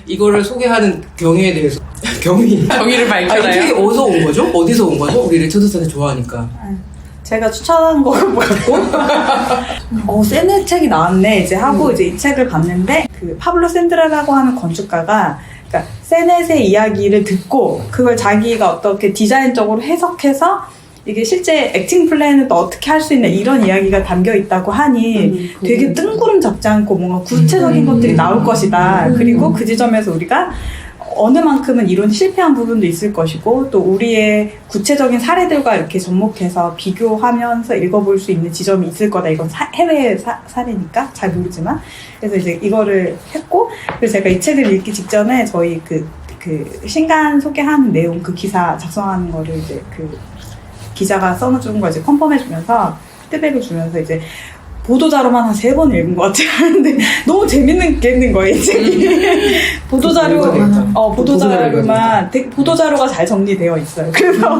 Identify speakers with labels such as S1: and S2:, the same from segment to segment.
S1: 이거를 소개하는 경위에 대해서
S2: 경위를 밝혀라요?
S1: 이게 어디서 온 거죠? 어디서 온 거죠? 우리 레터드센터 좋아하니까.
S3: 제가 추천한 거 같고 세네 책이 나왔네 이제 하고 이제 이 책을 봤는데 그 파블로 샌드라라고 하는 건축가가 그러니까 세넷의 이야기를 듣고 그걸 자기가 어떻게 디자인적으로 해석해서 이게 실제 액팅 플랜을 또 어떻게 할 수 있나 이런 이야기가 담겨 있다고 하니 되게 뜬구름 잡지 않고 뭔가 구체적인 것들이 나올 것이다. 그리고 그 지점에서 우리가 어느 만큼은 이론이 실패한 부분도 있을 것이고 또 우리의 구체적인 사례들과 이렇게 접목해서 비교하면서 읽어볼 수 있는 지점이 있을 거다. 이건 해외 사례니까 잘 모르지만 그래서 이제 이거를 했고 그래서 제가 이 책을 읽기 직전에 저희 그 신간 소개하는 내용 그 기사 작성하는 거를 이제 그 기자가 써준 거 이제 컨펌해주면서 피드백을 주면서 이제 보도자료만 한 3번 읽은 것 같아요. 근데 너무 재밌는 게 있는 거예요, 이 책이. 보도자료가 잘 정리되어 있어요. 그래서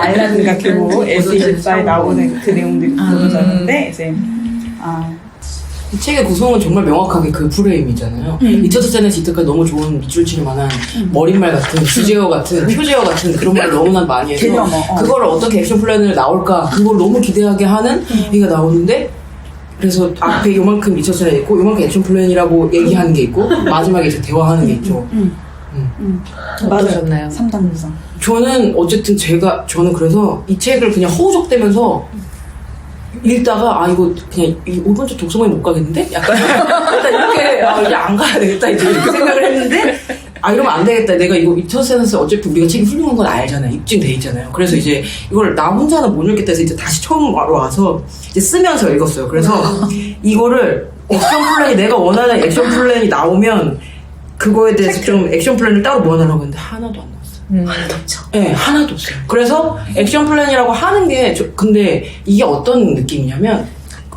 S3: 알라딘과 교보 SE14에 나오는 그 내용들이 보도자료인데 이제
S1: 이 책의 구성은 정말 명확하게 그 프레임이잖아요. 리처드 세넷이 이때까지 너무 좋은 밑줄 칠 만한 머릿말 같은 주제어 같은 표제어 같은 그런 말을 너무나 많이 해서 그걸 어떻게 액션 플랜을 나올까 그걸 너무 기대하게 하는 얘기가 나오는데 그래서 앞에 요만큼 리처드 세넷 있고 요만큼 액션 플랜이라고 얘기하는 게 있고 마지막에 이제 대화하는 게 있죠.
S3: 어떠셨나요? 3단 구성.
S1: 저는 어쨌든 저는 그래서 이 책을 그냥 허우적대면서 읽다가 이거 그냥 이번 주 독서모임 못 가겠는데? 약간 이렇게 이제 안 가야 되겠다 이제 이렇게 생각을 했는데 이러면 안 되겠다. 내가 이거 리처드 세넷 어차피 우리가 책이 훌륭한 건 알잖아요. 입증돼 있잖아요. 그래서 이제 이걸 나 혼자는 못 읽겠다 해서 이제 다시 처음 와서 이제 쓰면서 읽었어요. 그래서 이거를 액션 플랜이 내가 원하는 액션 플랜이 나오면 그거에 대해서 좀 액션 플랜을 따로 모아내려고 했는데 하나도 안 나왔어요. 네, 하나도 없어요. 그래서 액션 플랜이라고 하는 게 근데 이게 어떤 느낌이냐면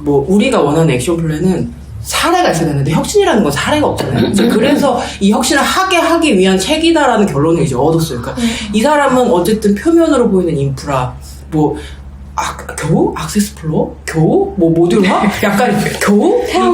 S1: 우리가 원하는 액션 플랜은 사례가 있어야 되는데 혁신이라는 건 사례가 없잖아요. 그래서 이 혁신을 하기 위한 책이다라는 결론을 이제 얻었어요. 그러니까 이 사람은 어쨌든 표면으로 보이는 인프라 겨우? 악세스 플로어? 겨우? 모듈화? 약간 겨우? 이런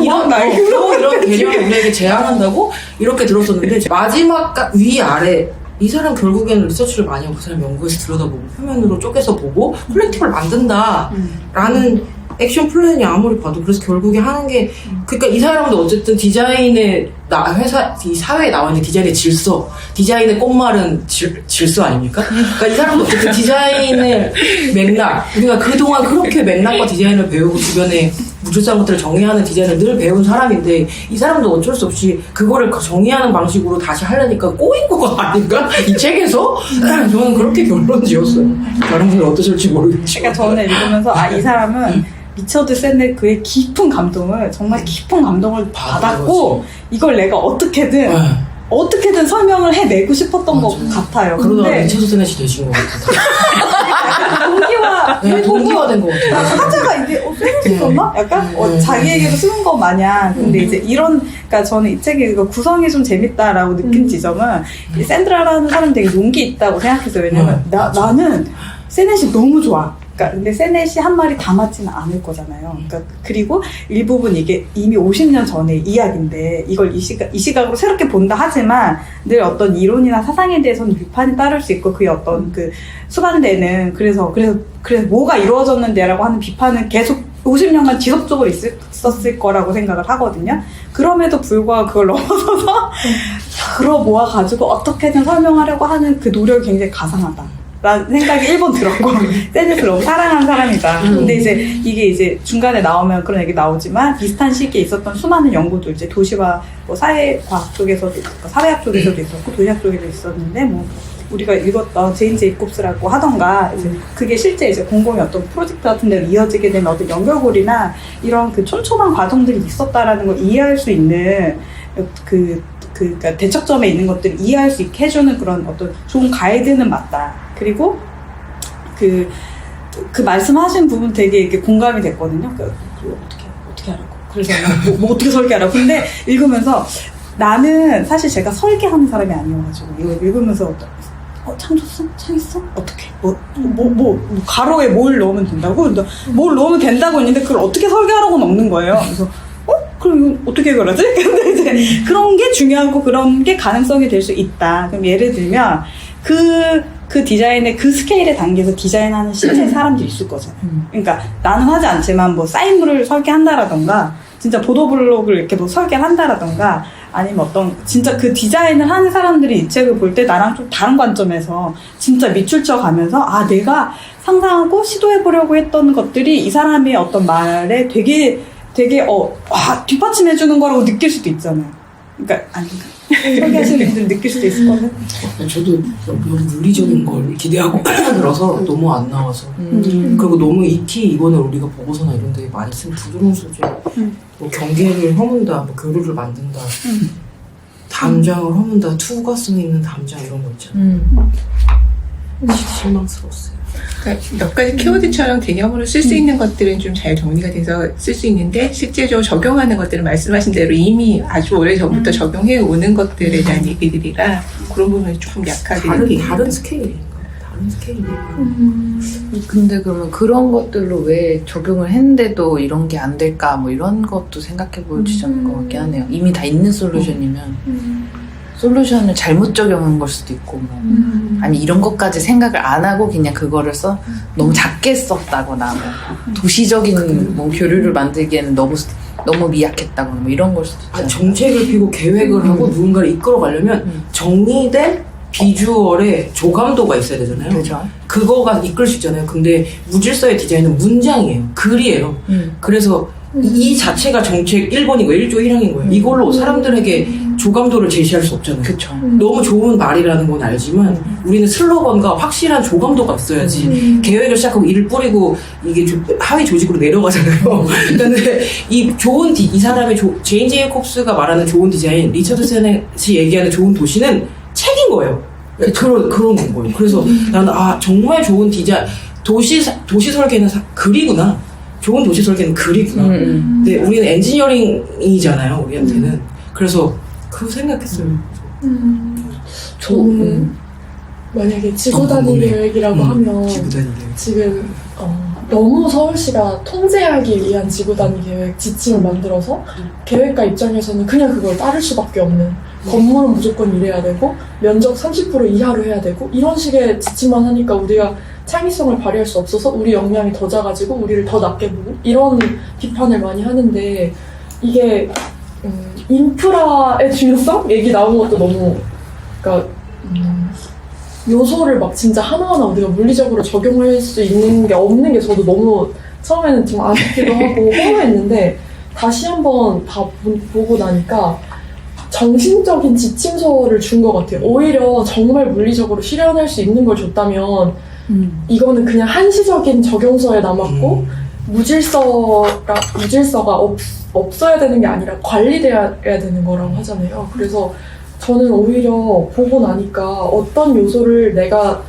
S1: 개념을 우리에게 제안한다고? 이렇게 들었었는데 마지막 위아래 이 사람 결국에는 리서치를 많이 하고 그 사람 연구에서 들여다보고 표면으로 쪼개서 보고 콜렉티브를 만든다라는 액션 플랜이 아무리 봐도 그래서 결국에 하는 게 그러니까 이 사람도 어쨌든 디자인의 회사 이 사회에 나와 있는 디자인의 질서 디자인의 꽃말은 질서 아닙니까? 그러니까 이 사람도 어쨌든 디자인의 맥락 그러니까 그동안 그렇게 맥락과 디자인을 배우고 주변에 무질서한 것들을 정의하는 디자인을 늘 배운 사람인데 이 사람도 어쩔 수 없이 그거를 정의하는 방식으로 다시 하려니까 꼬인 거 아닌가? 이 책에서? 저는 그렇게 결론 지었어요. 다른 분들 어떠실지 모르겠지만
S3: 그러니까 저는 읽으면서 이 사람은 리처드 세넷 그의 깊은 감동을 정말 깊은 감동을 받았고 이걸 내가 어떻게든 설명을 해내고 싶었던 것 같아요.
S1: 그러다가 리처드 세넷이 되신 것 같아요.
S3: 동기화
S1: 된 것 같아요.
S3: 화제가 이게 세넷이 있었나? 약간 자기에게도 쓰는 것 마냥. 근데 이제 그러니까 저는 이 책의 구성이 좀 재밌다라고 느낀 지점은 이 샌드라라는 사람이 되게 용기 있다고 생각했어요. 왜냐면 나는 세넷이 너무 좋아. 그러니까 근데 세넷이 한 말이 다 맞지는 않을 거잖아요. 그러니까 그리고 일부분 이게 이미 50년 전의 이야기인데 이걸 이 시각으로 새롭게 본다 하지만 늘 어떤 이론이나 사상에 대해서는 비판이 따를 수 있고 그의 어떤 그 수반되는 그래서 뭐가 이루어졌는데라고 하는 비판은 계속 50년간 지속적으로 있었을 거라고 생각을 하거든요. 그럼에도 불구하고 그걸 넘어서서 모아가지고 어떻게든 설명하려고 하는 그 노력이 굉장히 가상하다. 라는 생각이 1번 들었고 세넷을 너무 사랑하는 사람이다. 근데 이게 이제 중간에 나오면 그런 얘기 나오지만 비슷한 시기에 있었던 수많은 연구도 이제 도시와 사회과학 쪽에서도 있었고 사회학 쪽에서도 있었고 도시학 쪽에도 있었는데 우리가 읽었던 제인 제이콥스라고 하던가 이제 그게 실제 이제 공공의 어떤 프로젝트 같은 데로 이어지게 되면 어떤 연결고리나 이런 그 촘촘한 과정들이 있었다라는 걸 이해할 수 있는 그러니까 대척점에 있는 것들을 이해할 수 있게 해주는 그런 어떤 좋은 가이드는 맞다. 그리고 그 말씀하신 부분 되게 이렇게 공감이 됐거든요. 어떻게 하라고. 그래서 어떻게 설계하라고. 근데 읽으면서 나는 사실 제가 설계하는 사람이 아니어가지고 이거 읽으면서 창했어? 어떻게? 가로에 뭘 넣으면 된다고? 뭘 넣으면 된다고 했는데 그걸 어떻게 설계하라고는 없는 거예요. 그래서 그럼 이거 어떻게 해결하지? 근데 이제 그런 게 중요하고 그런 게 가능성이 될 수 있다. 그럼 예를 들면 그 디자인의 그 스케일의 단계에서 디자인하는 실제 사람들이 있을 거잖아요. 그러니까 나는 하지 않지만 뭐 사인물을 설계한다라던가 진짜 보도블록을 이렇게 뭐 설계를 한다라던가 아니면 어떤 진짜 그 디자인을 하는 사람들이 이 책을 볼 때 나랑 좀 다른 관점에서 진짜 밑줄쳐 가면서 아 내가 상상하고 시도해보려고 했던 것들이 이 사람의 어떤 말에 되게 뒷받침해주는 거라고 느낄 수도 있잖아요. 그러니까 아닌가? 설계하시는 분들 느낄 수도 있을 거는.
S1: 저도 너무 물리적인 걸 기대하고 들어서 너무 안 나와서 그리고 너무 익히 이거는 우리가 보고서나 이런 데 많이 쓴 부드러운 소재 뭐 경계를 허문다, 뭐 교류를 만든다 담장을 허문다, 투과성 있는 담장 이런 거 있잖아요. 실망스러웠어요.
S2: 그러니까 몇 가지 키워드처럼 개념으로 쓸 수 있는 것들은 좀 잘 정리가 돼서 쓸 수 있는데 실제적으로 적용하는 것들은 말씀하신 대로 이미 아주 오래전부터 적용해 오는 것들에 대한 얘기들이라 그런 부분이 조금 약하게
S1: 다른 스케일인가? 다른 스케일인가?
S4: 근데 그러면 그런 것들로 왜 적용을 했는데도 이런 게 안 될까 뭐 이런 것도 생각해 볼 지점인 것 같긴 하네요. 이미 다 있는 솔루션이면 솔루션을 잘못 적용한 걸 수도 있고 뭐. 아니 이런 것까지 생각을 안 하고 그냥 그거를 너무 작게 썼다거나 뭐 도시적인 뭐 교류를 만들기에는 너무 미약했다거나 뭐 이런 걸 수도 있잖아요.
S1: 정책을 피고 계획을 하고 누군가를 이끌어가려면 정리된 비주얼의 조감도가 있어야 되잖아요.
S4: 그렇죠.
S1: 그거가 이끌 수 있잖아요. 근데 무질서의 디자인은 문장이에요. 글이에요. 그래서 이 자체가 정책 1번이고 1조 1항인 거예요. 이걸로 사람들에게 조감도를 제시할 수 없잖아요.
S4: 그쵸.
S1: 너무 좋은 말이라는 건 알지만 우리는 슬로건과 확실한 조감도가 있어야지 계획을 시작하고 일을 뿌리고 이게 하위 조직으로 내려가잖아요. 근데 이 사람의 제인 제이콥스가 말하는 좋은 디자인, 리처드 세넷이 얘기하는 좋은 도시는 책인 거예요. 그런 건 거예요. 그래서 나는 정말 좋은 디자인, 도시 설계는 글이구나. 좋은 도시 설계는 글이구나. 근데 우리는 엔지니어링이잖아요, 우리한테는. 그래서 그거 생각했어요.
S5: 저는 만약에 지구단위 계획이라고 하면
S1: 지구단위 계획.
S5: 지금 너무 서울시가 통제하기 위한 지구단위 계획 지침을 만들어서 계획가 입장에서는 그냥 그걸 따를 수밖에 없는, 건물은 무조건 이래야 되고 면적 30% 이하로 해야 되고 이런 식의 지침만 하니까 우리가 창의성을 발휘할 수 없어서 우리 역량이 더 작아지고 우리를 더 낮게 보고 이런 비판을 많이 하는데, 이게 인프라의 중요성 얘기 나온 것도 너무, 그러니까 요소를 막 진짜 하나하나 우리가 물리적으로 적용할 수 있는 게 없는 게 저도 너무 처음에는 좀 아쉽기도 하고 허무했는데 다시 한번 다 보고 나니까 정신적인 지침서를 준 것 같아요. 오히려 정말 물리적으로 실현할 수 있는 걸 줬다면 이거는 그냥 한시적인 적용서에 남았고 무질서가 없어야 되는 게 아니라 관리돼야 되는 거라고 하잖아요. 그래서 저는 오히려 보고 나니까 어떤 요소를 그러니까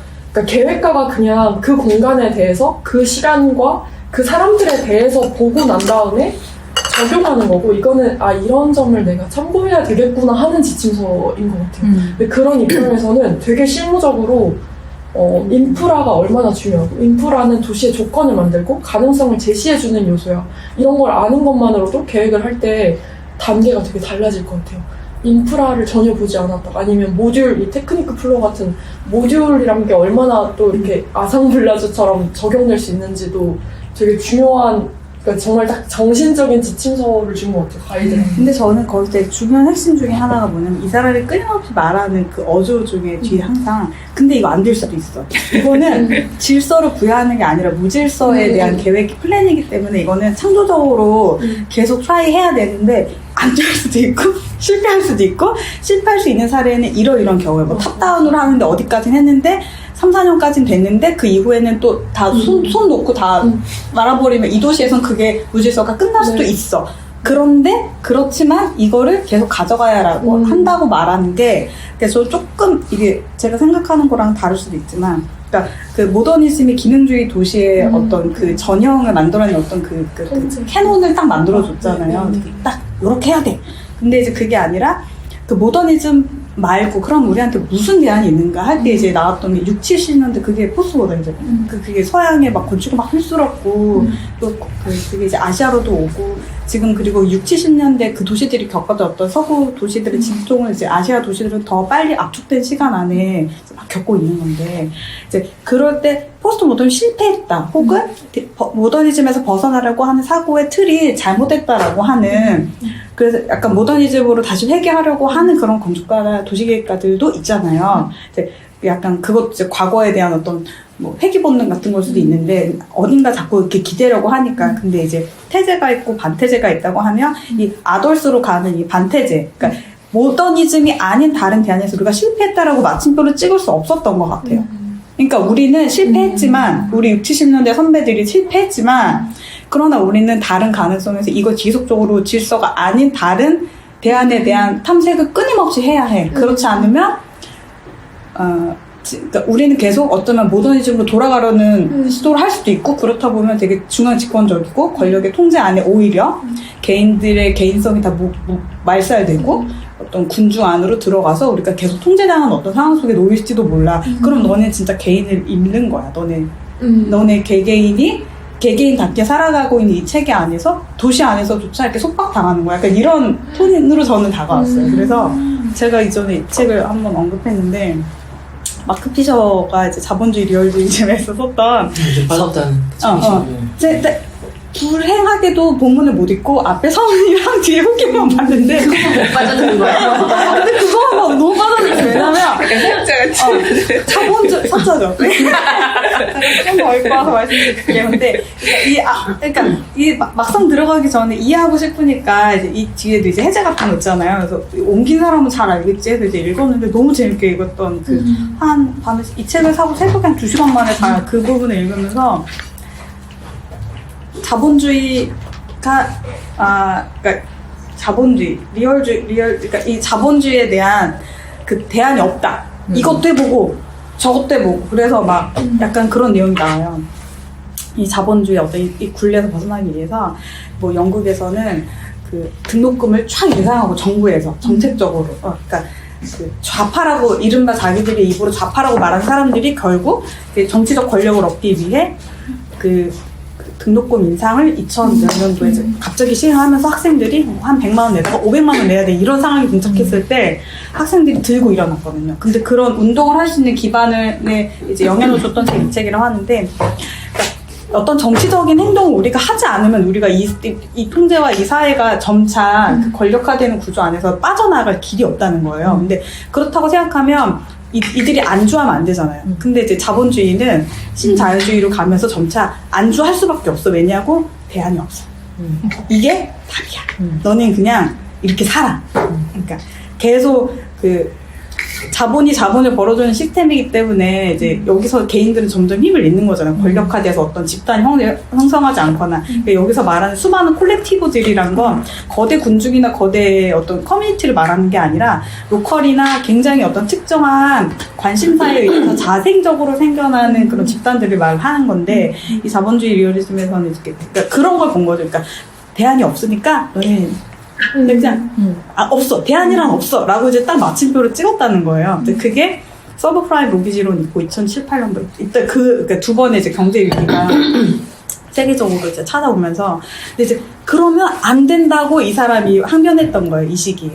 S5: 계획가가 그냥 그 공간에 대해서 그 시간과 그 사람들에 대해서 보고 난 다음에 적용하는 거고, 이거는 이런 점을 내가 참고해야 되겠구나 하는 지침서인 것 같아요. 근데 그런 입장에서는 되게 실무적으로 인프라가 얼마나 중요하고, 인프라는 도시의 조건을 만들고 가능성을 제시해주는 요소야. 이런 걸 아는 것만으로도 계획을 할 때 단계가 되게 달라질 것 같아요. 인프라를 전혀 보지 않았다. 아니면 모듈, 이 테크니크 플로어 같은 모듈이란 게 얼마나 또 이렇게 아상블라주처럼 적용될 수 있는지도 되게 중요한, 그러니까 정말 딱 정신적인 지침서를 준 것 같아요, 가이드랑.
S3: 근데 저는 거기서 되게 중요한 핵심 중에 하나가 뭐냐면 이 사람이 끊임없이 말하는 그 어조 중에 뒤에 항상 근데 이거 안 될 수도 있어. 이거는 질서를 부여하는 게 아니라 무질서에 대한 계획 플랜이기 때문에 이거는 창조적으로 계속 트라이 해야 되는데 안 될 수도 있고 실패할 수도 있고, 실패할 수 있는 사례는 이런 경우에 뭐 탑다운으로 하는데 어디까지는 했는데 3, 4년까지는 됐는데 그 이후에는 또 다 손 놓고 다 말아버리면 이 도시에선 그게 무질서가 끝날 수도 있어. 그런데 그렇지만 이거를 계속 가져가야라고 한다고 말하는 게, 그래서 조금 이게 제가 생각하는 거랑 다를 수도 있지만, 그러니까 그 모더니즘이 기능주의 도시의 어떤 그 전형을 만들어낸 어떤 그 캐논을 딱 만들어줬잖아요. 딱 이렇게 해야 돼. 근데 이제 그게 아니라 그 모더니즘 말고 그럼 우리한테 무슨 대안이 있는가 할 때 이제 나왔던 게 60, 70년대 그게 포스트 모더니즘. 그게 서양의 막 건축이 막 휘스럽고 또 그게 이제 아시아로도 오고 지금 그리고 60, 70년대 그 도시들이 겪었던 어떤 서구 도시들의 진통을 이제 아시아 도시들은 더 빨리 압축된 시간 안에 막 겪고 있는 건데 이제 그럴 때 포스트 모더니즘 실패했다 혹은 모더니즘에서 벗어나려고 하는 사고의 틀이 잘못됐다라고 하는 그래서 약간 모더니즘으로 다시 회귀하려고 하는 그런 건축가나 도시계획가들도 있잖아요. 이제 약간 그것도 이제 과거에 대한 어떤 뭐 회귀 본능 같은 걸 수도 있는데 어딘가 자꾸 이렇게 기대려고 하니까 근데 이제 태제가 있고 반태제가 있다고 하면 이 아덜스로 가는 이 반태제 그러니까 모더니즘이 아닌 다른 대안에서 우리가 실패했다라고 마침표를 찍을 수 없었던 것 같아요. 그러니까 우리는 실패했지만 우리 60, 70년대 선배들이 실패했지만 그러나 우리는 다른 가능성에서 이거 지속적으로 질서가 아닌 다른 대안에 대한 탐색을 끊임없이 해야 해. 그렇지 않으면 그러니까 우리는 계속 어쩌면 모더니즘으로 돌아가려는 시도를 할 수도 있고 그렇다 보면 되게 중앙 집권적이고 권력의 통제 안에 오히려 개인들의 개인성이 다 말살되고 어떤 군주 안으로 들어가서 우리가 계속 통제당하는 어떤 상황 속에 놓일지도 몰라. 그럼 너네 진짜 개인을 잃는 거야. 너네 개개인답게 살아가고 있는 이 체계 안에서 도시 안에서조차 이렇게 속박당하는 거야. 약간 이런 톤으로 저는 다가왔어요. 그래서 제가 이전에 이 책을 한번 언급했는데 마크 피셔가 이제 자본주의 리얼리즘에서 썼던
S1: 좀 빠졌다는
S3: 근데 불행하게도 본문을 못 읽고 앞에 서문이랑 뒤에 후기만 봤는데
S1: 그거 못 빠졌는 거야.
S3: 근데 그거는 너무 빠졌어요. 왜냐면
S2: 약간 사역자같이
S3: 자본주의 사자죠. 좀더 읽고 와서 말씀드릴게요. 근데 그러니까 이 막상 들어가기 전에 이해하고 싶으니까 이제 이 뒤에도 이제 해제 같은 거 있잖아요. 그래서 옮긴 사람은 잘 알겠지 해서 이제 읽었는데 너무 재밌게 읽었던 한 밤에 이 책을 사고 새벽에 한 2시간 만에 다 그 부분을 읽으면서 자본주의가 그러니까 자본주의, 그러니까 이 자본주의에 대한 그 대안이 없다. 이것도 해보고 저것도 해보고 그래서 막 약간 그런 내용이 나와요. 이 자본주의 어떤 이 굴레에서 벗어나기 위해서 뭐 영국에서는 그 등록금을 촥 인상하고 정부에서 정책적으로 그러니까 그 좌파라고 이른바 자기들의 입으로 좌파라고 말하는 사람들이 결국 정치적 권력을 얻기 위해 그 등록금 인상을 2000년도에 이제 갑자기 시행하면서 학생들이 한 100만 원 내다가 500만 원 내야 돼 이런 상황이 등장했을 때 학생들이 들고 일어났거든요. 근데 그런 운동을 할 수 있는 기반을 이제 영향을 줬던 제 이 책이라고 하는데 그러니까 어떤 정치적인 행동을 우리가 하지 않으면 우리가 이 통제와 이 사회가 점차 그 권력화되는 구조 안에서 빠져나갈 길이 없다는 거예요. 근데 그렇다고 생각하면 이들이 안주하면 안 되잖아요. 근데 이제 자본주의는 신자유주의로 가면서 점차 안주할 수밖에 없어. 왜냐고? 대안이 없어. 이게 답이야. 너는 그냥 이렇게 살아. 그러니까 계속 그 자본이 자본을 벌어주는 시스템이기 때문에 이제 여기서 개인들은 점점 힘을 잃는 거잖아요. 권력화돼서 어떤 집단이 형성하지 않거나 그러니까 여기서 말하는 수많은 콜렉티브들이란 건 거대 군중이나 거대 어떤 커뮤니티를 말하는 게 아니라 로컬이나 굉장히 어떤 특정한 관심사에 의해서 자생적으로 생겨나는 그런 집단들을 말하는 건데 이 자본주의 리얼리즘에서는 이렇게 그러니까 그런 걸 본 거죠. 그러니까 대안이 없으니까 너는 근데 그냥 없어 대안이란 없어 라고 이제 딱 마침표를 찍었다는 거예요. 근데 그게 서브프라임 모기지론 있고 2007, 8년도 이때 그러니까 두 번의 이제 경제 위기가 세계적으로 이제 찾아오면서 근데 이제 그러면 안 된다고 이 사람이 항변했던 거예요. 이 시기에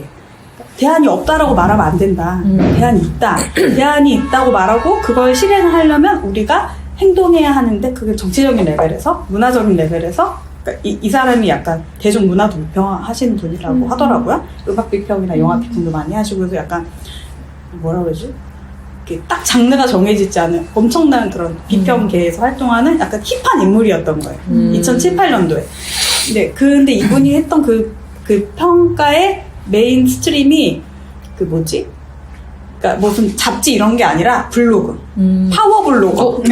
S3: 대안이 없다라고 말하면 안 된다. 대안이 있다. 대안이 있다고 말하고 그걸 실행하려면 우리가 행동해야 하는데 그게 정치적인 레벨에서 문화적인 레벨에서 그러니까 이 사람이 약간 대중문화도 비평하시는 분이라고 하더라고요. 음악 비평이나 영화 비평도 많이 하시고 그래서 약간 뭐라 그러지? 이렇게 딱 장르가 정해지지 않은 엄청난 그런 비평계에서 활동하는 약간 힙한 인물이었던 거예요. 2007, 8년도에. 근데 이분이 했던 그 평가의 메인 스트림이 그 뭐지? 그러니까 무슨 잡지 이런 게 아니라 블로그, 파워 블로그.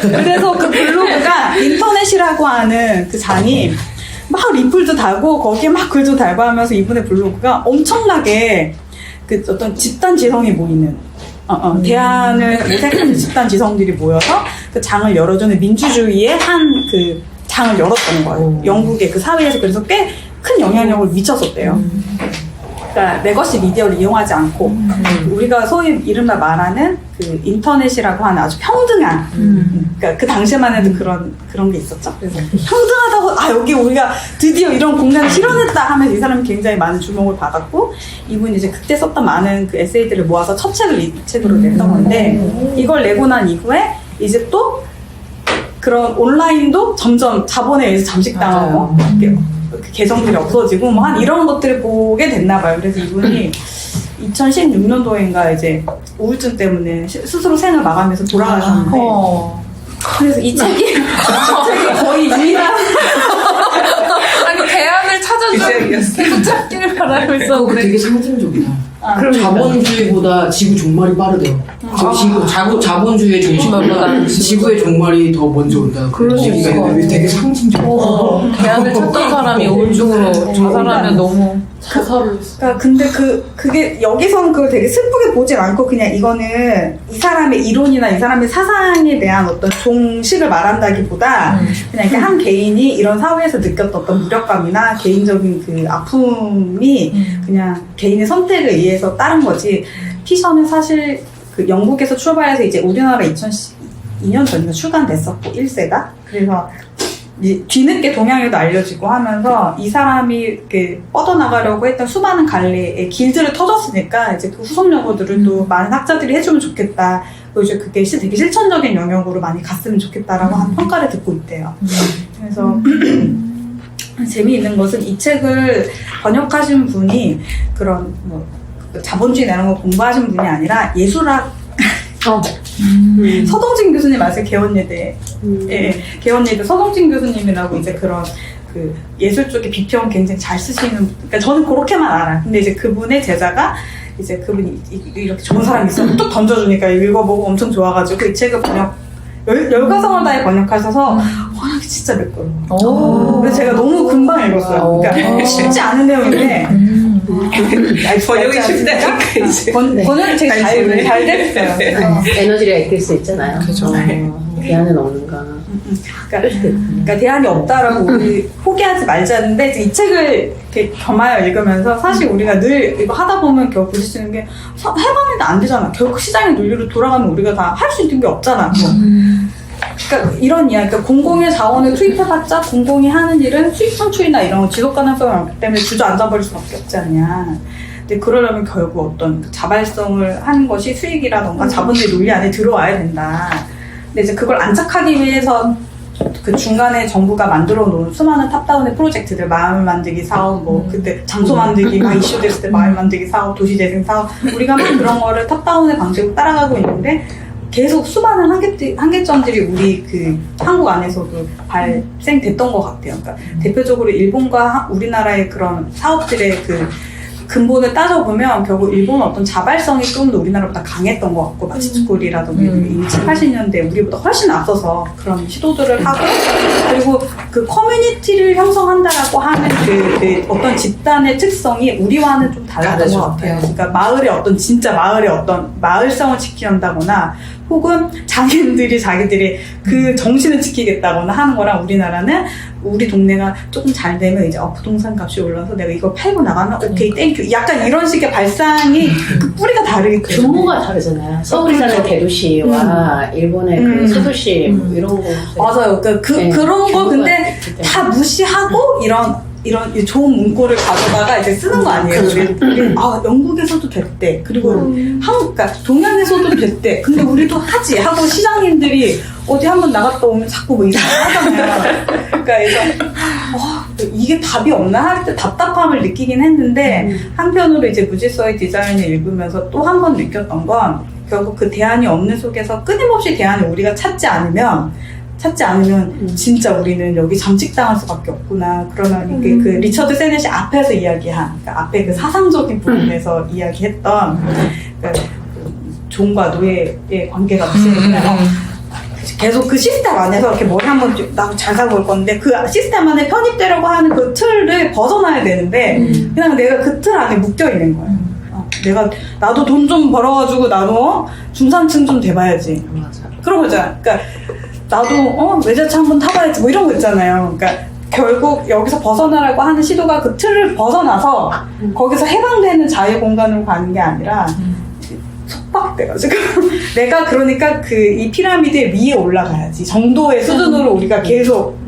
S3: 그래서 그 블로그가 인터넷이라고 하는 그 장이 막 리플도 달고 거기에 막 글도 달고 하면서 이분의 블로그가 엄청나게 그 어떤 집단 지성이 모이는 대안을 모색하는 집단 지성들이 모여서 그 장을 열어주는 민주주의의 한 그 장을 열었던 거예요. 영국의 그 사회에서 그래서 꽤 큰 영향력을 미쳤었대요. 그러니까 레거시 미디어를 이용하지 않고 우리가 소위 이른바 말하는 그 인터넷이라고 하는 아주 평등한 그러니까 그 당시에만 해도 그런 게 있었죠. 그래서 평등하다고 여기 우리가 드디어 이런 공간을 실현했다 하면서 이 사람이 굉장히 많은 주목을 받았고 이분이 이제 그때 썼던 많은 그 에세이들을 모아서 첫 책을 이 책으로 냈던 건데 이걸 내고 난 이후에 이제 또 그런 온라인도 점점 자본에 의해서 잠식당하고 그 계정들이 없어지고 뭐 한 이런 것들을 보게 됐나 봐요. 그래서 이분이 2016년도인가 이제 우울증 때문에 스스로 생을 마감해서 돌아가셨는데 그래서 이 책이 거의 유일한
S4: 아니 대안을 찾아주는 계속 찾기를 바라고
S1: 그거
S4: 있었는데
S1: 되게 상징적이다.
S3: 그럼
S1: 자본주의보다 지구 종말이 빠르대요. 자본주의의 중심보다 지구의 종말이 더 먼저 온다.
S4: 그럴 수 있을 것 같아.
S1: 되게 상징적이야.
S4: 대안을 찾던 사람이 우울증으로 자살하면 너무
S5: 자살을 했어.
S3: 그러니까 근데 그게 여기서는 그걸 되게 슬프게 보진 않고 그냥 이거는 이 사람의 이론이나 이 사람의 사상에 대한 어떤 종식을 말한다기보다 그냥 이렇게 한 개인이 이런 사회에서 느꼈던 어떤 무력감이나 개인적인 그 아픔이 그냥 개인의 선택에 의해서 따른 거지. 피셔는 사실 그 영국에서 출발해서 이제 우리나라 2002년 전인가 출간됐었고 1세가 그래서 뒤늦게 동양에도 알려지고 하면서 이 사람이 이렇게 뻗어나가려고 했던 수많은 갈래의 길들을 터졌으니까 이제 그 후속 연구들을 또 많은 학자들이 해주면 좋겠다. 그리고 이제 그게 되게 실천적인 영역으로 많이 갔으면 좋겠다라고 하는 평가를 듣고 있대요. 그래서 재미있는 것은 이 책을 번역하신 분이 그런 뭐 자본주의 이런 거 공부하신 분이 아니라 예술학 서동진 교수님 아세요? 개원예대. 예, 개원예대 서동진 교수님이라고 이제 그런 그 예술 쪽에 비평 굉장히 잘 쓰시는, 그러니까 저는 그렇게만 알아. 근데 이제 그분의 제자가 이제 그분이 이렇게 좋은 사람이 있어서 뚝 던져주니까 읽어보고 엄청 좋아가지고 이 책을 열과성을 다해 번역하셔서 번역이 진짜 맵거든요. 그래서 제가 너무 금방 읽었어요. 그러니까 쉽지 않은 내용인데
S2: 번역이 쉽다니까 이제.
S3: 번역이 되게 잘 됐어요.
S6: 에너지가 있을 수 있잖아요.
S1: 그죠.
S6: 대안은 없는가.
S3: 그러니까 대안이 없다라고 우리 포기하지 말자는데 이 책을 이렇게 겸하여 읽으면서 사실 우리가 늘 이거 하다 보면 결국 부딪히는 게 해방이 안 되잖아. 결국 시장의 논리로 돌아가면 우리가 다 할 수 있는 게 없잖아. 그러니까 이런 이야기, 그러니까 공공의 자원을 투입해봤자 공공이 하는 일은 수익 창출이나 이런 지속 가능성이 없기 때문에 주저앉아버릴 수밖에 없지 않냐. 근데 그러려면 결국 어떤 자발성을 하는 것이 수익이라던가 자본주의 논리 안에 들어와야 된다. 근데 이제 그걸 안착하기 위해서 그 중간에 정부가 만들어 놓은 수많은 탑다운의 프로젝트들, 마을 만들기 사업, 뭐 그때 장소 만들기 막 이슈됐을 때 마을 만들기 사업, 도시재생 사업, 우리가 막 그런 거를 탑다운의 방식으로 따라가고 있는데 계속 수많은 한계점들이 우리 그 한국 안에서도 발생됐던 것 같아요. 그러니까 대표적으로 일본과 우리나라의 그런 사업들의 그 근본을 따져보면 결국 일본은 어떤 자발성이 좀 더 우리나라보다 강했던 것 같고, 마치츠코리라든가 70, 80년대 우리보다 훨씬 앞서서 그런 시도들을 하고, 그리고 그 커뮤니티를 형성한다라고 하는 그 어떤 집단의 특성이 우리와는 좀 달랐던 것 같아요. 그러니까 마을의 어떤 진짜 마을의 어떤 마을성을 지킨다거나 혹은 자기들이 그 정신을 지키겠다거나 하는 거랑 우리나라는 우리 동네가 조금 잘 되면 이제 부동산 값이 올라서 내가 이거 팔고 나가면 오케이 땡큐, 약간 이런 식의 발상이 그 뿌리가 다르기 때문에
S6: 규모가 다르잖아요. 서울이 사는 대도시와 일본의 그 소도시 뭐 이런 거.
S3: 맞아요. 그런 거 근데 다 무시하고 이런 좋은 문구를 가져다가 이제 쓰는 거 아니에요. 우리 영국에서도 됐대. 그리고 그러니까 동양에서도 됐대. 근데 우리도 하지 하고 시장님들이 어디 한번 나갔다 오면 자꾸 뭐 이런 거 하잖아요. 그러니까 그래서 이게 답이 없나 할 때 답답함을 느끼긴 했는데 한편으로 이제 무질서의 디자인을 읽으면서 또 한 번 느꼈던 건 결국 그 대안이 없는 속에서 끊임없이 대안을 우리가 찾지 않으면 진짜 우리는 여기 잠식당할 수밖에 없구나. 그러면 이게 그 리처드 세넷이 앞에서 이야기한, 그러니까 앞에 그 사상적인 부분에서 이야기했던 그러니까 종과 노예의 관계가 계속 그 시스템 안에서 이렇게 머리 한번 나도 잘 살고 올 건데 그 시스템 안에 편입되려고 하는 그 틀을 벗어나야 되는데 그냥 내가 그 틀 안에 묶여 있는 거예요. 나도 돈 좀 벌어가지고 나도 중산층 좀 돼봐야지. 그런 거잖아. 그러니까 나도 외제차 한번 타봐야지 뭐 이런 거 있잖아요. 그러니까 결국 여기서 벗어나라고 하는 시도가 그 틀을 벗어나서 거기서 해방되는 자유 공간으로 가는 게 아니라 속박돼가지고 내가 그러니까 그 이 피라미드 위에 올라가야지 정도의 수준으로 우리가 계속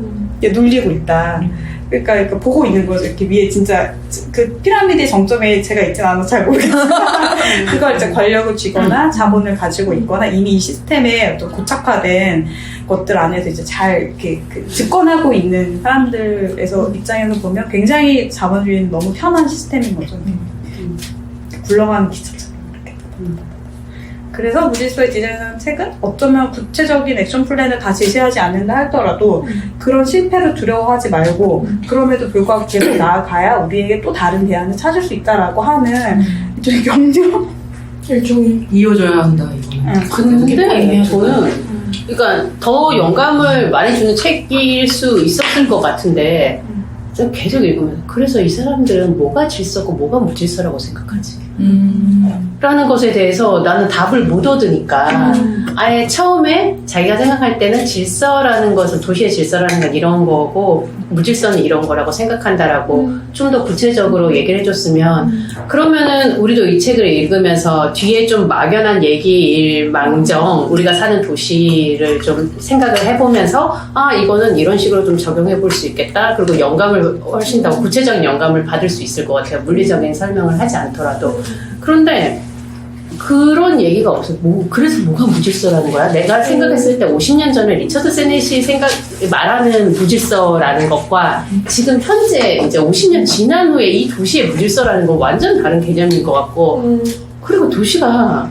S3: 눌리고 있다. 그러니까 보고 있는 거죠. 이렇게 위에 진짜 그 피라미드 정점에 제가 있진 않아서 잘 모르겠지만 그걸 이제 권력을 쥐거나 자본을 가지고 있거나 이미 이 시스템에 어떤 고착화된 것들 안에서 이제 잘 이렇게 집권하고 있는 사람들에서 입장에서 보면 굉장히 자본주의는 너무 편한 시스템인 거죠. 굴러가는 기차처럼 이렇게. 그래서 무질서의 디자인이라는 책은 어쩌면 구체적인 액션 플랜을 다 제시하지 않는다 할더라도 그런 실패를 두려워하지 말고 그럼에도 불구하고 계속 나아가야 우리에게 또 다른 대안을 찾을 수 있다라고 하는 일종의 격려?
S5: 일종의
S1: 이어져야 한다 이거는.
S6: 근데 저는 그러니까 더 영감을 많이 주는 책일 수 있었을 것 같은데 좀 계속 읽으면서 그래서 이 사람들은 뭐가 질서고 뭐가 무질서라고 생각하지? 라는 것에 대해서 나는 답을 못 얻으니까 아예 처음에 자기가 생각할 때는 질서라는 것은 도시의 질서라는 건 이런 거고 무질서는 이런 거라고 생각한다라고 좀 더 구체적으로 얘기를 해줬으면 그러면은 우리도 이 책을 읽으면서 뒤에 좀 막연한 얘기일 망정 우리가 사는 도시를 좀 생각을 해보면서 아 이거는 이런 식으로 좀 적용해 볼 수 있겠다 그리고 영감을 훨씬 더 구체적인 영감을 받을 수 있을 것 같아요. 물리적인 설명을 하지 않더라도. 그런데 그런 얘기가 없어. 그래서 뭐가 무질서라는 거야? 내가 생각했을 때 50년 전에 리처드 세넷이 말하는 무질서라는 것과 지금 현재 이제 50년 지난 후에 이 도시의 무질서라는 건 완전 다른 개념인 것 같고, 그리고 도시가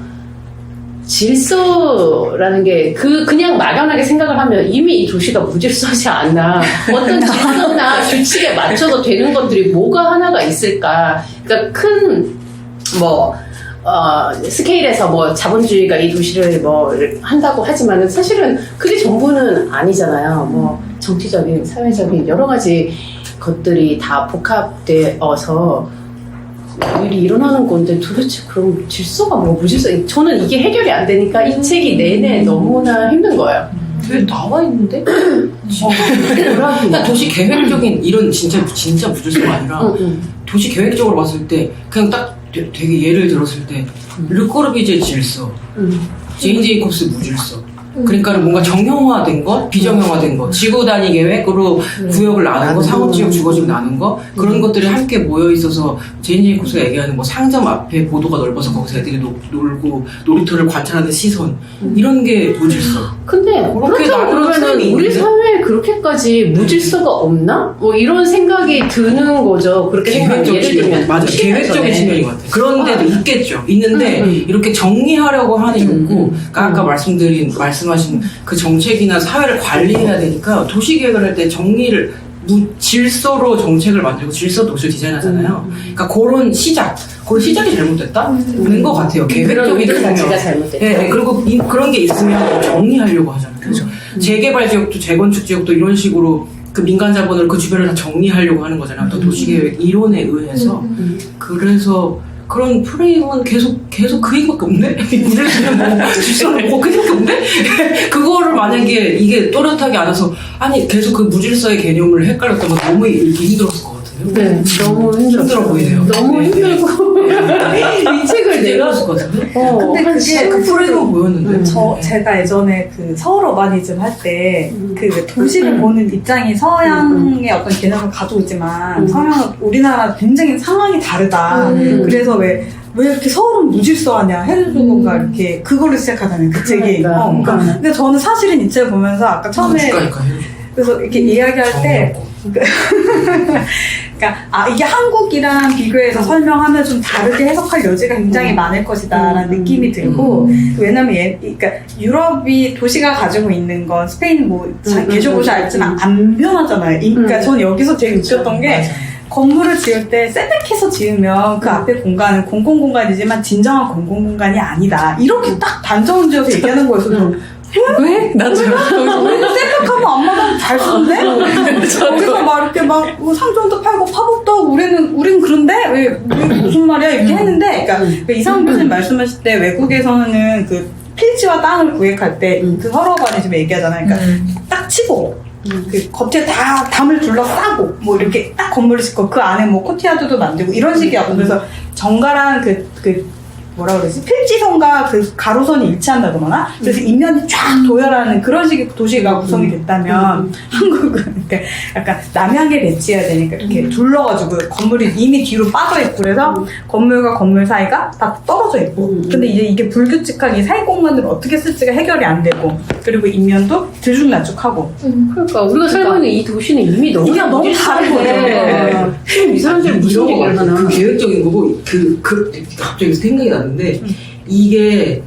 S6: 질서라는 게 그냥 막연하게 생각을 하면 이미 이 도시가 무질서지 않나. 어떤 질서나 규칙에 맞춰서 되는 것들이 뭐가 하나가 있을까. 그러니까 스케일에서 자본주의가 이 도시를 한다고 하지만은 사실은 그게 전부는 아니잖아요. 정치적인, 사회적인 여러 가지 것들이 다 복합되어서 일이 일어나는 건데 도대체 그럼 질서가 무질서? 저는 이게 해결이 안 되니까 이 책이 내내 너무나 힘든 거예요.
S1: 왜 나와 있는데? 그러니까 도시 계획적인 이런 진짜 무질서가 아니라 도시 계획적으로 봤을 때 그냥 딱 되게 예를 들었을 때 르꼬르비제 질서, 제인 제이콥스 무질서. 그러니까 뭔가 정형화된 것, 비정형화된 것, 지구 단위 계획으로 구역을 나눈 거, 상업지역, 주거지역 나눈 거 그런 것들이 함께 모여 있어서 제인 제이콥스가 얘기하는 상점 앞에 보도가 넓어서 거기서 애들이 놀고 놀이터를 관찰하는 시선 이런 게 무질서.
S6: 근데 그러면은 우리 사회에 그렇게까지 무질서가 없나? 이런 생각이 드는 거죠. 그렇게 생각하면 예를 들면
S1: 맞아 계획적인 측면인 것 같아요. 그런 데도 있겠죠. 있는데 이렇게 정리하려고 하는 욕구, 아까 말씀하신 그 정책이나 사회를 관리해야 되니까 도시계획을 할 때 정리를 질서로 정책을 만들고 질서 도시를 디자인하잖아요. 그러니까 그런 시작이 잘못됐다는 것 같아요. 계획적인
S6: 자체가 잘못됐다.
S1: 네, 그리고 그런 게 있으면 정리하려고 하잖아요. 그렇죠. 재개발 지역도 재건축 지역도 이런 식으로 그 민간 자본을 그 주변을 다 정리하려고 하는 거잖아요. 또 도시계획 이론에 의해서. 그래서 그런 프레임은 계속 그 얘기밖에 없네? 질서는 그 얘기밖에 없네? 그거를 만약에 이게 또렷하게 안 해서 계속 그 무질서의 개념을 헷갈렸다면 너무 읽기 힘들었을 것 같은데요?
S6: 네, 너무
S1: 힘들어 보이네요.
S6: 너무 힘들고 이 책을 내가
S1: 힘들었을 것 같은데?
S3: 근데 그게
S1: 그 프레임은 뭐였는데?
S3: 제가 예전에 그 서울 어바니즘 할 때 그 도시를 보는 입장이 서양의 어떤 개념을 가지고 있지만 서양은 우리나라 굉장히 상황이 다르다. 그래서 왜 이렇게 서울은 무질서하냐 헤르조그가 이렇게 그걸로 시작하잖아요. 그 책이. 그러니까. 근데 저는 사실은 이 책을 보면서 아까 처음에 그래서 이렇게 이야기할 때 그러니까 이게 한국이랑 비교해서 설명하면 좀 다르게 해석할 여지가 굉장히 많을 것이다라는 느낌이 들고 왜냐면 그러니까 유럽이 도시가 가지고 있는 건 스페인 개조고시 알지만 안 변하잖아요. 그러니까 저는 여기서 되게 웃겼던 게 건물을 지을 때 셀렉해서 지으면 그 앞에 공간은 공공공간이지만 진정한 공공공간이 아니다. 이렇게 딱 단정을 지어서 얘기하는 거였어요.
S4: 왜? 나도
S3: 우리는 셀렉하면 앞마당 잘 쓰는데? 거기서 막 이렇게 상점도 팔고 팝업도 우리는 그런데? 왜 무슨 말이야? 이렇게 했는데 그러니까 이상훈 교수님 말씀하실 때 외국에서는 그 필지와 땅을 구획할 때 그 서로 간에 지금 얘기하잖아요. 그러니까 딱 치고 그 겉에 다 담을 둘러싸고 뭐 이렇게 딱 건물을 짓고 그 안에 뭐 코티야드도 만들고 이런 식이야. 그래서 정갈한 그 뭐라 그러지? 필지선과 그 가로선이 일치한다 그러나? 그래서 인면이 쫙 도열하는 그런 식의 도시가 구성이 됐다면 한국은 그러니까 약간 남향에 배치해야 되니까 이렇게 둘러가지고 건물이 이미 뒤로 빠져있고 그래서 건물과 건물 사이가 다 떨어져 있고 근데 이제 이게 불규칙한 이 사이 공간을 어떻게 쓸지가 해결이 안 되고 그리고 인면도 들쭉날쭉하고
S6: 그러니까 우리가 살고 있는 이 도시는 이미 너무
S3: 이게 너무 다른 거예요.
S6: 이 사람들이 무슨
S1: 이런 거
S6: 얘기를
S1: 같아.
S6: 하나.
S1: 그 계획적인 거고 갑자기 생각이 났는데 이게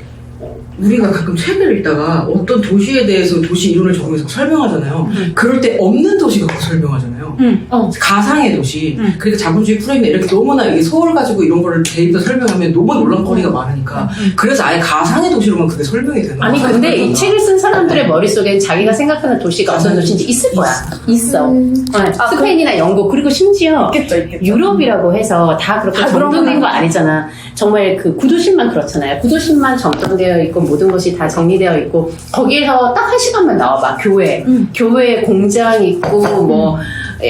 S1: 우리가 가끔 책을 읽다가 어떤 도시에 대해서 도시 이론을 적용해서 설명하잖아요. 그럴 때 없는 도시가 그 설명하잖아요. 가상의 도시. 그러니까 자본주의 프레임에 이렇게 너무나 이게 서울 가지고 이런 거를 대입해서 설명하면 너무 논란거리가 많으니까 그래서 아예 가상의 도시로만 그게 설명이 되는 거야.
S6: 아니 근데 이 책을 쓴 사람들의 머릿속엔 자기가 생각하는 도시가 어떤 도시인지 있을 거야. 있어. 스페인이나 영국 그리고 심지어
S3: 있겠죠.
S6: 유럽이라고 해서 다 그렇게 정돈된 거 아니잖아. 정말 그 구도심만 그렇잖아요. 구도심만 정돈되어 있고 모든 것이 다 정리되어 있고 거기에서 딱 1시간만 나와봐. 교회 공장 있고 뭐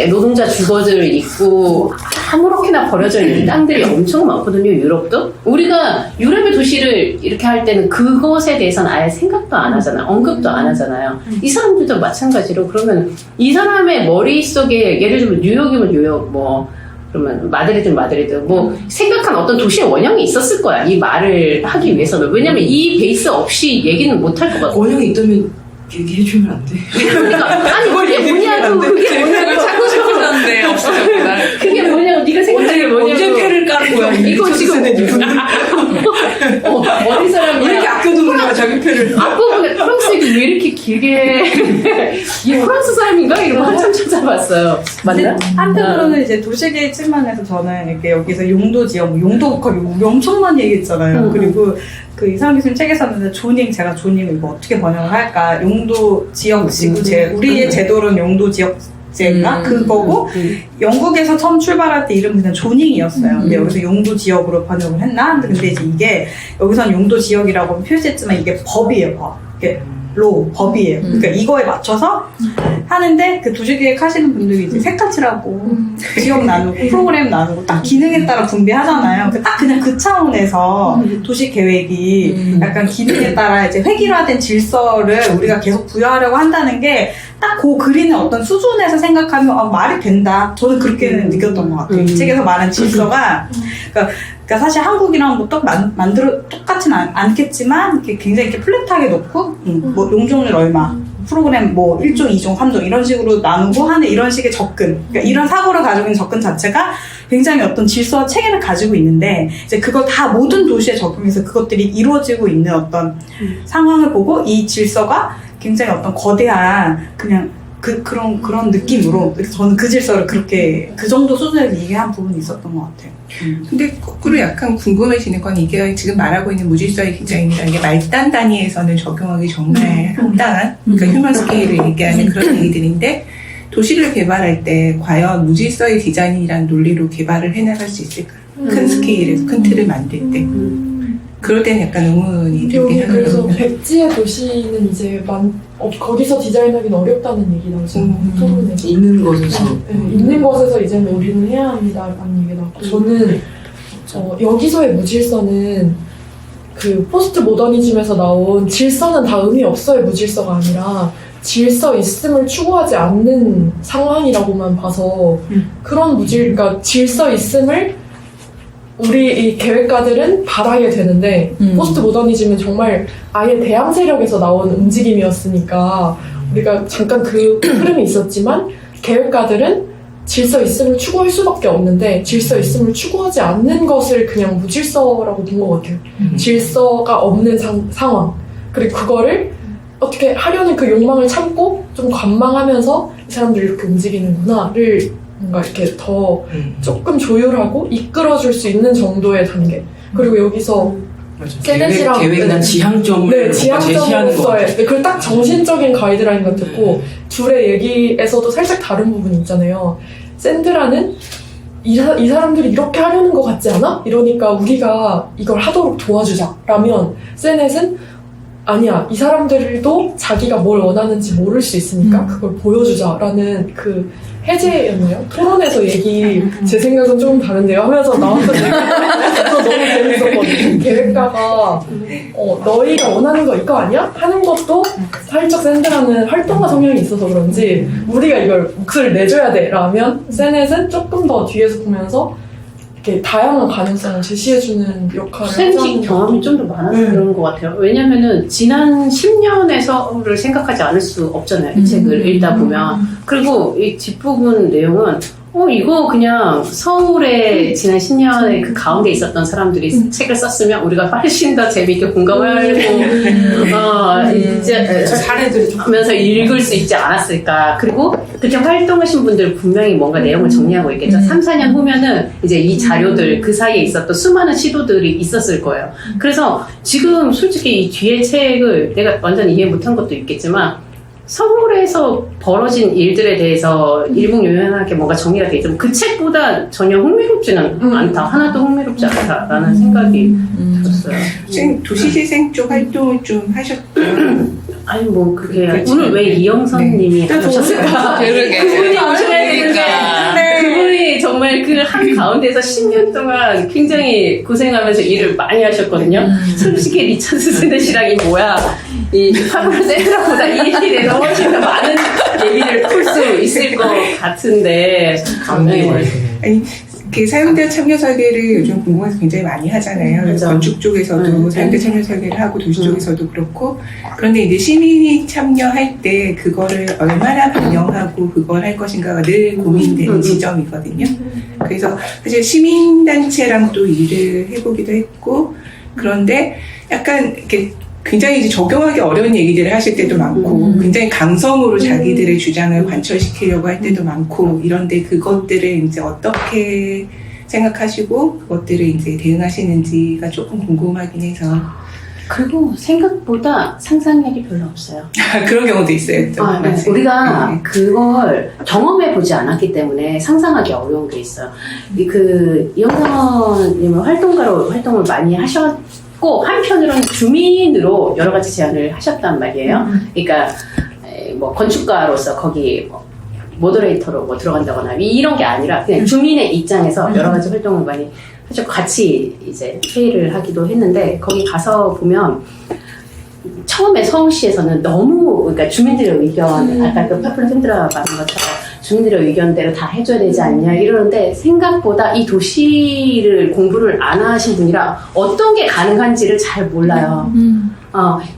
S6: 노동자 주거들 있고 아무렇게나 버려져 있는 땅들이 엄청 많거든요. 유럽도. 우리가 유럽의 도시를 이렇게 할 때는 그것에 대해서는 아예 생각도 안 하잖아. 언급도 안 하잖아요. 이 사람들도 마찬가지로 그러면 이 사람의 머릿속에 예를 들면 뉴욕이면 뉴욕 뭐 그러면 마드리드는 마드리드 뭐 생각한 어떤 도시의 원형이 있었을 거야. 이 말을 하기 위해서는. 왜냐면 이 베이스 없이 얘기는 못 할 것 같아.
S1: 원형이 있다면 얘기해주면 안 돼.
S6: 그러니까 아니 그게 뭐냐고. 그게 뭐냐고.
S4: 찾고 싶었는데 없었구나.
S6: 그게 뭐냐고. 네가 생각하는 게 뭐냐고.
S1: 언제 패를 까는 거야.
S6: 이거 지금 어디 사람이야?
S1: 왜 이렇게 아껴두는 거야 자기 패를.
S6: 앞부분에 프랑스 얘기 왜 이렇게 길게 이 프랑스 사람인가? 이러고 한참 찾아봤어요. 맞나?
S3: 한편으로는 이제 도시계획 측면에서 저는 이렇게 여기서 용도 지역, 뭐 용도 거기 우리 엄청 많이 얘기했잖아요. 그리고 그 이상한 교수님 책에 썼는데 제가 조님 이거 어떻게 번역을 할까? 용도 지역 지구 우리의 제도로는 용도 지역 제가 그거고 영국에서 처음 출발할 때 이름은 그냥 조닝이었어요. 근데 여기서 용도 지역으로 번역을 했나? 근데 이제 이게 여기선 용도 지역이라고 표시했지만 이게 법이에요. 법. 이게 법이에요. 그러니까 이거에 맞춰서 하는데 그 도시계획 하시는 분들이 이제 색깔칠하고 지역 나누고 프로그램 나누고 딱 기능에 따라 분배하잖아요. 딱 그냥 그 차원에서 도시계획이 약간 기능에 따라 이제 획일화된 질서를 우리가 계속 부여하려고 한다는 게 딱 그 그리는 어떤 수준에서 생각하면 말이 된다. 저는 그렇게는 느꼈던 것 같아요. 이 책에서 말한 질서가 그러니까 사실 한국이랑 뭐 똑같지는 않겠지만 이렇게 굉장히 이렇게 플랫하게 놓고 뭐 용적률 얼마 프로그램 뭐 1종, 2종, 3종 이런 식으로 나누고 하는 이런 식의 접근 그러니까 이런 사고를 가지고 있는 접근 자체가 굉장히 어떤 질서와 체계를 가지고 있는데 이제 그걸 다 모든 도시에 적용해서 그것들이 이루어지고 있는 어떤 상황을 보고 이 질서가 굉장히 어떤 거대한 그냥 그런 느낌으로 저는 그 질서를 그렇게 그 정도 수준에서 얘기한 부분이 있었던 것 같아요.
S2: 근데 거꾸로 약간 궁금해지는 건 이게 지금 말하고 있는 무질서의 디자인이라는 게 말단 단위에서는 적용하기 정말 합당한 그러니까 휴먼 스케일을 얘기하는 그런 얘기들인데 도시를 개발할 때 과연 무질서의 디자인이라는 논리로 개발을 해나갈 수 있을까? 큰 스케일에서 큰 틀을 만들 때 그럴 때는 약간 의문이 들긴 하는
S5: 그래서
S2: 거예요.
S5: 백지의 도시는 이제 거기서 디자인하기는 어렵다는 얘기 나오잖아요. 토론에서.
S1: 있는 것에서.
S5: 있는 것에서 이제는 우리는 해야 합니다라는 얘기 나왔고 저는 여기서의 무질서는 그 포스트 모더니즘에서 나온 질서는 다 의미 없어의 무질서가 아니라 질서 있음을 추구하지 않는 상황이라고만 봐서 그런 그러니까 질서 있음을 우리 이 계획가들은 바라게 되는데 포스트 모더니즘은 정말 아예 대항 세력에서 나온 움직임이었으니까 우리가 잠깐 그 흐름이 있었지만 계획가들은 질서 있음을 추구할 수밖에 없는데 질서 있음을 추구하지 않는 것을 그냥 무질서라고 본 것 같아요. 질서가 없는 상황 그리고 그거를 어떻게 하려는 그 욕망을 참고 좀 관망하면서 이 사람들이 이렇게 움직이는구나를 뭔가 이렇게 더 조금 조율하고 이끌어줄 수 있는 정도의 단계. 그리고 여기서 세넷이랑
S1: 계획이나 지향점을 제시하는 거 같아요.
S5: 그걸 딱 정신적인 가이드라인 같았고 둘의 얘기에서도 살짝 다른 부분이 있잖아요. 샌드라는 이 사람들이 이렇게 하려는 것 같지 않아? 이러니까 우리가 이걸 하도록 도와주자 라면 세넷은 아니야, 이 사람들도 자기가 뭘 원하는지 모를 수 있으니까 그걸 보여주자라는 그 해제였나요? 토론에서 얘기, 제 생각은 조금 다른데요 하면서 나왔던 얘기가 너무 재밌었거든요. 계획가가 너희가 원하는 거 이거 아니야? 하는 것도 살짝 샌드라는 활동가 성향이 있어서 그런지 우리가 이걸 목소리를 내줘야 돼 라면 세넷은 조금 더 뒤에서 보면서 이렇게 다양한 가능성을 제시해주는 역할을
S6: 생식 경험이 좀 더 많아서 그런 것 같아요. 왜냐면은 지난 10년에서를 생각하지 않을 수 없잖아요. 이 책을 읽다 보면. 그리고 이 뒷부분 내용은 이거 그냥 서울에 지난 10년에 그 가운데 있었던 사람들이 책을 썼으면 우리가 훨씬 더 재미있게 공감하고 이제
S1: 사례들이 좀
S6: 하면서 읽을 수 있지 않았을까. 그리고 그렇게 활동하신 분들 분명히 뭔가 내용을 정리하고 있겠죠. 3, 4년 후면은 이제 이 자료들 그 사이에 있었던 수많은 시도들이 있었을 거예요. 그래서 지금 솔직히 이 뒤에 책을 내가 완전 이해 못한 것도 있겠지만 서울에서 벌어진 일들에 대해서 일목요연하게 뭔가 정리가 돼 있지만 그 책보다 전혀 흥미롭지는 않다. 하나도 흥미롭지 않다라는 생각이 들었어요.
S2: 지금 도시재생 쪽 활동을 좀 하셨죠?
S6: 아니 뭐 그게
S2: 그렇지.
S6: 오늘 왜 이영선님이
S2: 네.
S6: 오셨을까?
S4: 그러게.
S6: 그분이 오셔야 되는데
S4: 그러니까.
S6: 그분이 정말 그 한 가운데서 10년 동안 굉장히 고생하면서 일을 많이 하셨거든요. 솔직히 리처드 스넷이랑이 뭐야 이 파브로 샌드라보다 이 일에 훨씬 더 많은 얘기를 풀 수 있을 것 같은데
S1: 감동이 많이 드네요.
S2: 아니, 그 사용자 참여 설계를 요즘 공공에서 굉장히 많이 하잖아요. 그래서
S6: 맞아.
S2: 건축 쪽에서도 사용자 참여 설계를 하고 도시 쪽에서도 그렇고. 그런데 이제 시민이 참여할 때 그거를 얼마나 반영하고 그걸 할 것인가가 늘 고민되는 지점이거든요. 그래서 사실 시민단체랑 또 일을 해보기도 했고, 그런데 약간 이렇게 굉장히 이제 적용하기 어려운 얘기들을 하실 때도 많고, 굉장히 강성으로 자기들의 주장을 관철시키려고 할 때도 많고, 이런데 그것들을 이제 어떻게 생각하시고, 그것들을 이제 대응하시는지가 조금 궁금하긴 해서.
S6: 그리고 생각보다 상상력이 별로 없어요.
S2: 그런 경우도 있어요. 또.
S6: 네.
S2: 맞아요.
S6: 우리가
S2: 네.
S6: 그걸 경험해보지 않았기 때문에 상상하기 어려운 게 있어요. 이영선님은 활동가로 활동을 많이 하셨고, 한편으로는 주민으로 여러 가지 제안을 하셨단 말이에요. 그러니까, 뭐, 건축가로서 거기 모더레이터로 뭐 들어간다거나 이런 게 아니라 그냥 주민의 입장에서 여러 가지 활동을 많이 하셨고, 같이 이제 회의를 하기도 했는데, 거기 가서 보면, 처음에 서울시에서는 너무, 그러니까 주민들의 의견, 아까 그 파플라 샌드라 말한 것처럼 주민들의 의견대로 다 해줘야 되지 않냐 이러는데 생각보다 이 도시를 공부를 안 하신 분이라 어떤 게 가능한지를 잘 몰라요.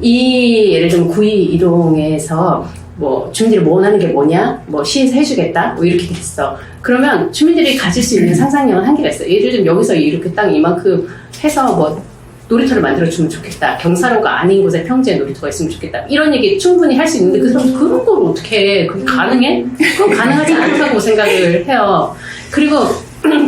S6: 예를 들면 구이 이동에서 뭐 주민들이 뭐 원하는 게 뭐냐, 뭐 시에서 해주겠다, 뭐 이렇게 됐어. 그러면 주민들이 가질 수 있는 상상력은 한계가 있어요. 예를 들면 여기서 이렇게 땅 이만큼 해서 뭐 놀이터를 만들어주면 좋겠다. 경사로가 아닌 곳에 평지에 놀이터가 있으면 좋겠다. 이런 얘기 충분히 할 수 있는데 그 사람 그런 걸 어떻게 해? 그게 가능해? 그건 가능하지 않다고 생각을 해요. 그리고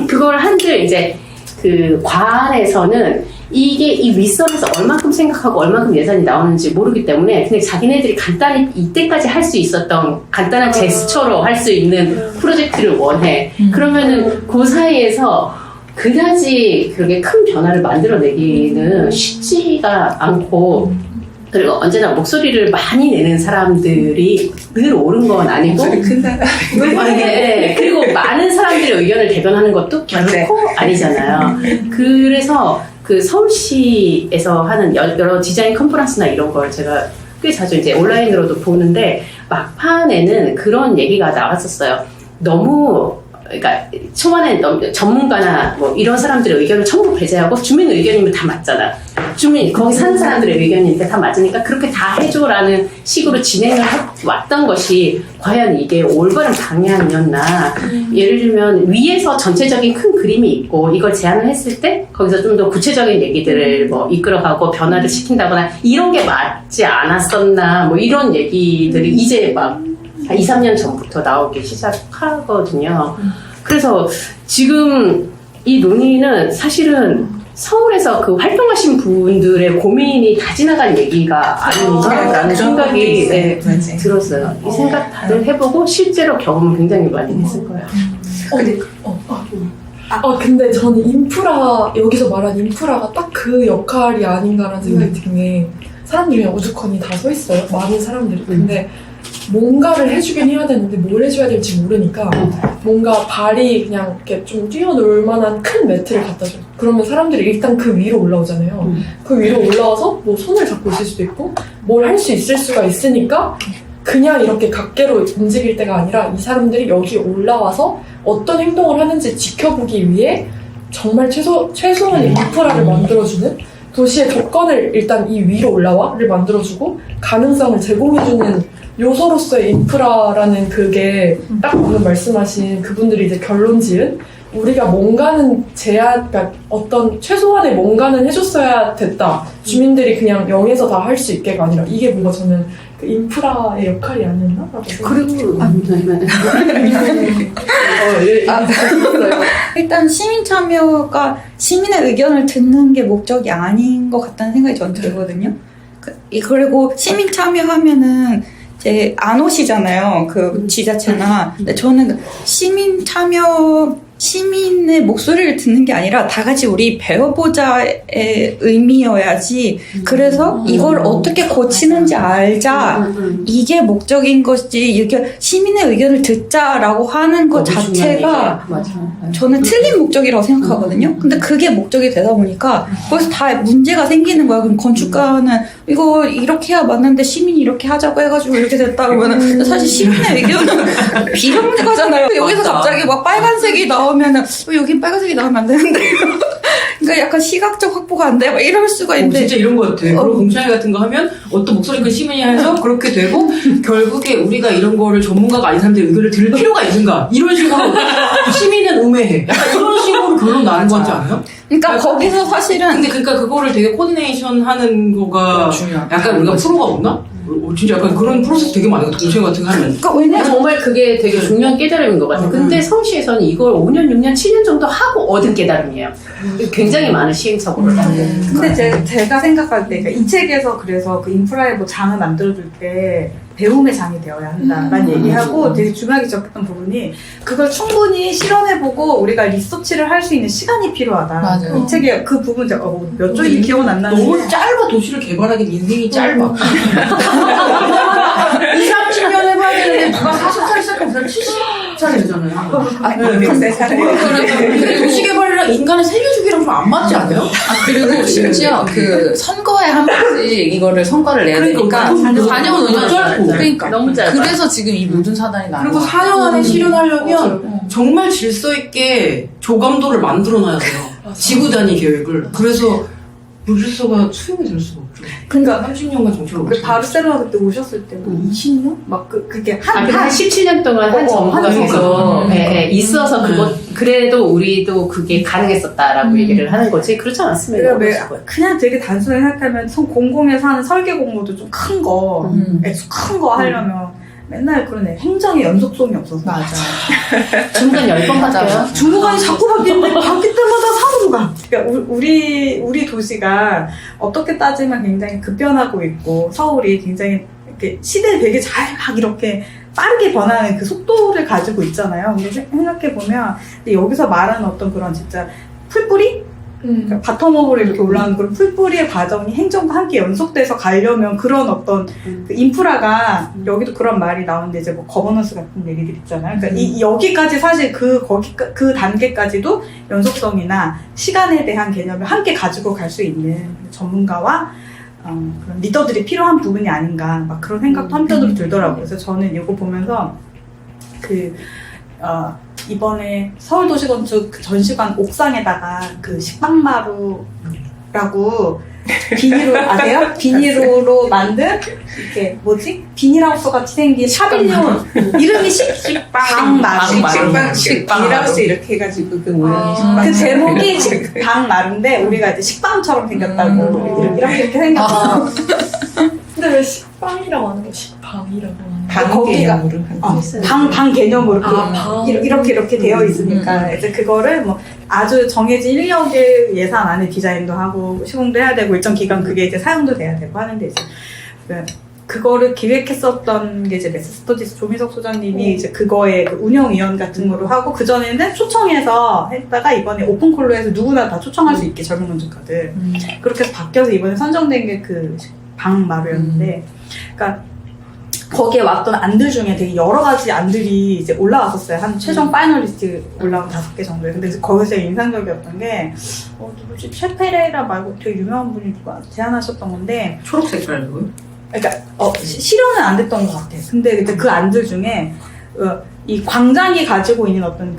S6: 그걸 한들 이제 그 과안에서는 이게 이 윗선에서 얼만큼 생각하고 얼만큼 예산이 나오는지 모르기 때문에 그냥 자기네들이 간단히 이때까지 할 수 있었던 간단한 제스처로 할 수 있는 프로젝트를 원해. 그러면은 그 사이에서 그다지 그렇게 큰 변화를 만들어내기는 쉽지가 않고, 그리고 언제나 목소리를 많이 내는 사람들이 늘 옳은 건 아니고,
S2: 목소리 큰 사람.
S6: 네, 그리고 많은 사람들의 의견을 대변하는 것도 결코 아니잖아요. 그래서 그 서울시에서 하는 여러 디자인 컨퍼런스나 이런 걸 제가 꽤 자주 이제 온라인으로도 보는데, 막판에는 그런 얘기가 나왔었어요. 그러니까 초반에 전문가나 뭐 이런 사람들의 의견을 전부 배제하고 주민 의견이면 다 맞잖아. 거기 사는 사람들의 의견이니까 다 맞으니까 그렇게 다 해줘라는 식으로 진행을 왔던 것이 과연 이게 올바른 방향이었나. 예를 들면 위에서 전체적인 큰 그림이 있고 이걸 제안을 했을 때 거기서 좀 더 구체적인 얘기들을 뭐 이끌어가고 변화를 시킨다거나 이런 게 맞지 않았었나 뭐 이런 얘기들이 이제 막 2, 3년 전부터 나오기 시작하거든요. 그래서 지금 이 논의는 사실은 서울에서 그 활동하신 분들의 고민이 다 지나간 얘기가 아닌가라는 생각이 들었어요. 이 생각 다들 해보고 실제로 경험을 굉장히 많이 했을 거예요.
S5: 근데 저는 여기서 말한 인프라가 딱 그 역할이 아닌가라는 생각이 드는 게, 사람들이 그냥 우두커니 다 서 있어요. 많은 사람들이. 근데 뭔가를 해주긴 해야 되는데 뭘 해줘야 될지 모르니까 뭔가 발이 그냥 이렇게 좀 뛰어놀 만한 큰 매트를 갖다 줘요. 그러면 사람들이 일단 그 위로 올라오잖아요. 그 위로 올라와서 뭐 손을 잡고 있을 수도 있고 뭘 할 수 있을 수가 있으니까 그냥 이렇게 각계로 움직일 때가 아니라 이 사람들이 여기 올라와서 어떤 행동을 하는지 지켜보기 위해 정말 최소한의 인프라를 만들어주는 도시의 조건을 일단 이 위로 올라와를 만들어주고 가능성을 제공해주는 요소로서의 인프라라는 그게 딱 방금 말씀하신 그분들이 이제 결론 지은 우리가 뭔가는 그러니까 어떤 최소한의 뭔가는 해줬어야 됐다. 주민들이 그냥 0에서 다 할 수 있게가 아니라 이게 뭔가 저는 그 인프라의 역할이 아니었나라고
S6: 그리고
S7: 일단 시민 참여가 시민의 의견을 듣는 게 목적이 아닌 것 같다는 생각이 저는 들거든요. 그리고 시민 참여하면은 이제 안 오시잖아요. 그 지자체나. 근데 저는 시민의 목소리를 듣는 게 아니라 다 같이 우리 배워보자의 의미여야지. 그래서 이걸 어떻게 고치는지 알자. 이게 목적인 것이지. 이게 시민의 의견을 듣자라고 하는 것 자체가 저는 틀린 목적이라고 생각하거든요. 근데 그게 목적이 되다 보니까 거기서 다 문제가 생기는 거야. 그럼 건축가는 이거 이렇게 해야 맞는데 시민이 이렇게 하자고 해가지고 이렇게 됐다 그러면은 사실 시민의 의견은 비정가잖아요. 여기서 갑자기 막 빨간색이 나오면은 여긴 빨간색이 나오면 안 되는데 그러니까 약간 시각적 확보가 안 돼. 막 이럴 수가 있는데
S1: 진짜 이런 거 같아. 그런 공청회 같은 거 하면 어떤 목소리 그 시민이 해서 그렇게 되고 결국에 우리가 이런 거를 전문가가 아닌 사람들의 의견을 들을 필요가 있는가 이런 식으로 시민은 음해해. 약간 이런 식으로 결론 나는 거 같지 않아요?
S7: 그러니까 거기서 사실은
S1: 근데 그러니까 그거를 되게 코디네이션 하는 거가 약간 우리가 프로가 없나? 진짜 약간 그런 프로세스 되게 많아요. 공청회 같은 거 하면.
S7: 그러니까 왜냐면
S6: 정말 그게 되게 중요한 깨달음인 것 같아요. 근데 서울시에서는 이걸 5년, 6년, 7년 정도 하고 얻은 깨달음이에요. 굉장히 많은 시행착오를 하고.
S3: 근데 제가 생각할 때, 그러니까 이 책에서 그래서 그 인프라의 뭐 장을 만들어줄 때 배움의 장이 되어야 한다라는 얘기하고 되게 중요하게 지적했던 부분이 그걸 충분히 실험해보고 우리가 리서치를 할 수 있는 시간이 필요하다.
S4: 맞아요.
S3: 이 책에 그 부분 제가 몇 쪽이 기억은 안 나는데
S1: 너무 짧아. 도시를 개발하기엔 인생이 짧아. 2, 30년 해봐야 되는데 누가 40살이 시작하면 70살이 되잖아요. 근데 도시 개발이랑 인간의 세계주기랑 좀 안 맞지 않아요?
S4: 그리고 심지어 그 선거에 한 번씩 이거를 성과를 내야 되니까 4년 5년
S1: 짧고.
S4: 그러니까
S6: 너무 짧아.
S4: 그래서 지금 이 모든 사단이 나는
S1: 그리고
S4: 거야.
S1: 4년 안에 실현하려면 정말 질서 있게 조감도를 만들어놔야 돼요. 지구 단위 계획을. 그래서 무질서가 수용이 될 수가 없죠.
S3: 그러니까
S1: 30년간 정치를
S3: 그 바르셀로나 그때 오셨을 때 20년? 막 그게
S6: 한 17년 동안 한 정부가
S3: 한
S6: 계속 있어서 그래도 우리도 그게 가능했었다라고 얘기를 하는 거지. 그렇지 않았으면
S3: 그러니까 그냥 되게 단순하게 생각하면 공공에서 하는 설계 공모도 좀 큰 거, 큰 거 하려면 맨날 그런 행정의 연속성이 없어서.
S4: 맞아.
S6: 중간 10번 바뀌어요.
S3: 중간이 자꾸 바뀌는데 바뀔 때마다 사고로 가. 그러니까 우리 도시가 어떻게 따지면 굉장히 급변하고 있고 서울이 굉장히 이렇게 시대에 되게 잘 막 이렇게 빠르게 변하는 그 속도를 가지고 있잖아요. 근데 생각해 보면 여기서 말하는 어떤 그런 진짜 풀뿌리? 그러니까 바텀업으로 이렇게 올라오는 그런 풀뿌리의 과정이 행정과 함께 연속돼서 가려면 그런 어떤 그 인프라가 여기도 그런 말이 나오는데 이제 뭐 거버넌스 같은 얘기들 있잖아요. 그러니까 여기까지 사실 그 단계까지도 연속성이나 시간에 대한 개념을 함께 가지고 갈 수 있는 전문가와 그런 리더들이 필요한 부분이 아닌가 막 그런 생각도 한편으로 들더라고요. 그래서 저는 이거 보면서 이번에 서울도시건축 전시관 옥상에다가 그 식빵마루라고 비닐로 아세요? 비닐로 만든 이렇게 뭐지? 비닐하우스 같이 생긴 샤빌리온 이름이 식빵마루.
S2: 비닐하우스 이렇게 해가지고 그 모양이 식빵.
S3: 그 제목이 식빵마루인데 우리가 이제 식빵처럼 생겼다고 이렇게 생겼어.
S5: 근데 왜 식빵이라고 하는 거야? 식빵이라고 하는 거야?
S2: 방 개념으로
S3: 방 개념으로
S5: 방.
S3: 이렇게 되어 있으니까 이제 그거를 뭐 아주 정해진 인력의 예산 안에 디자인도 하고 시공도 해야 되고 일정 기간 그게 이제 사용도 돼야 되고 하는데 이제 그거를 기획했었던 게 이제 메스스터디스 조미석 소장님이 이제 그거의 그 운영위원 같은 거로 하고 그 전에는 초청해서 했다가 이번에 오픈콜로 해서 누구나 다 초청할 수 있게 젊은 건축가들 그렇게 해서 바뀌어서 이번에 선정된 게 그 방마루였는데, 그러니까 거기에 왔던 안들 중에 되게 여러 가지 안들이 이제 올라왔었어요. 한 최종 파이널리스트 올라온 5개 정도에. 근데 이제 거기서 인상적이었던 게, 누구지? 셰페레이라 말고 되게 유명한 분이 누가 제안하셨던 건데,
S1: 초록 색깔이고요.
S3: 그러니까, 실현은 안 됐던 것 같아. 근데 그 안들 중에, 이 광장이 가지고 있는 어떤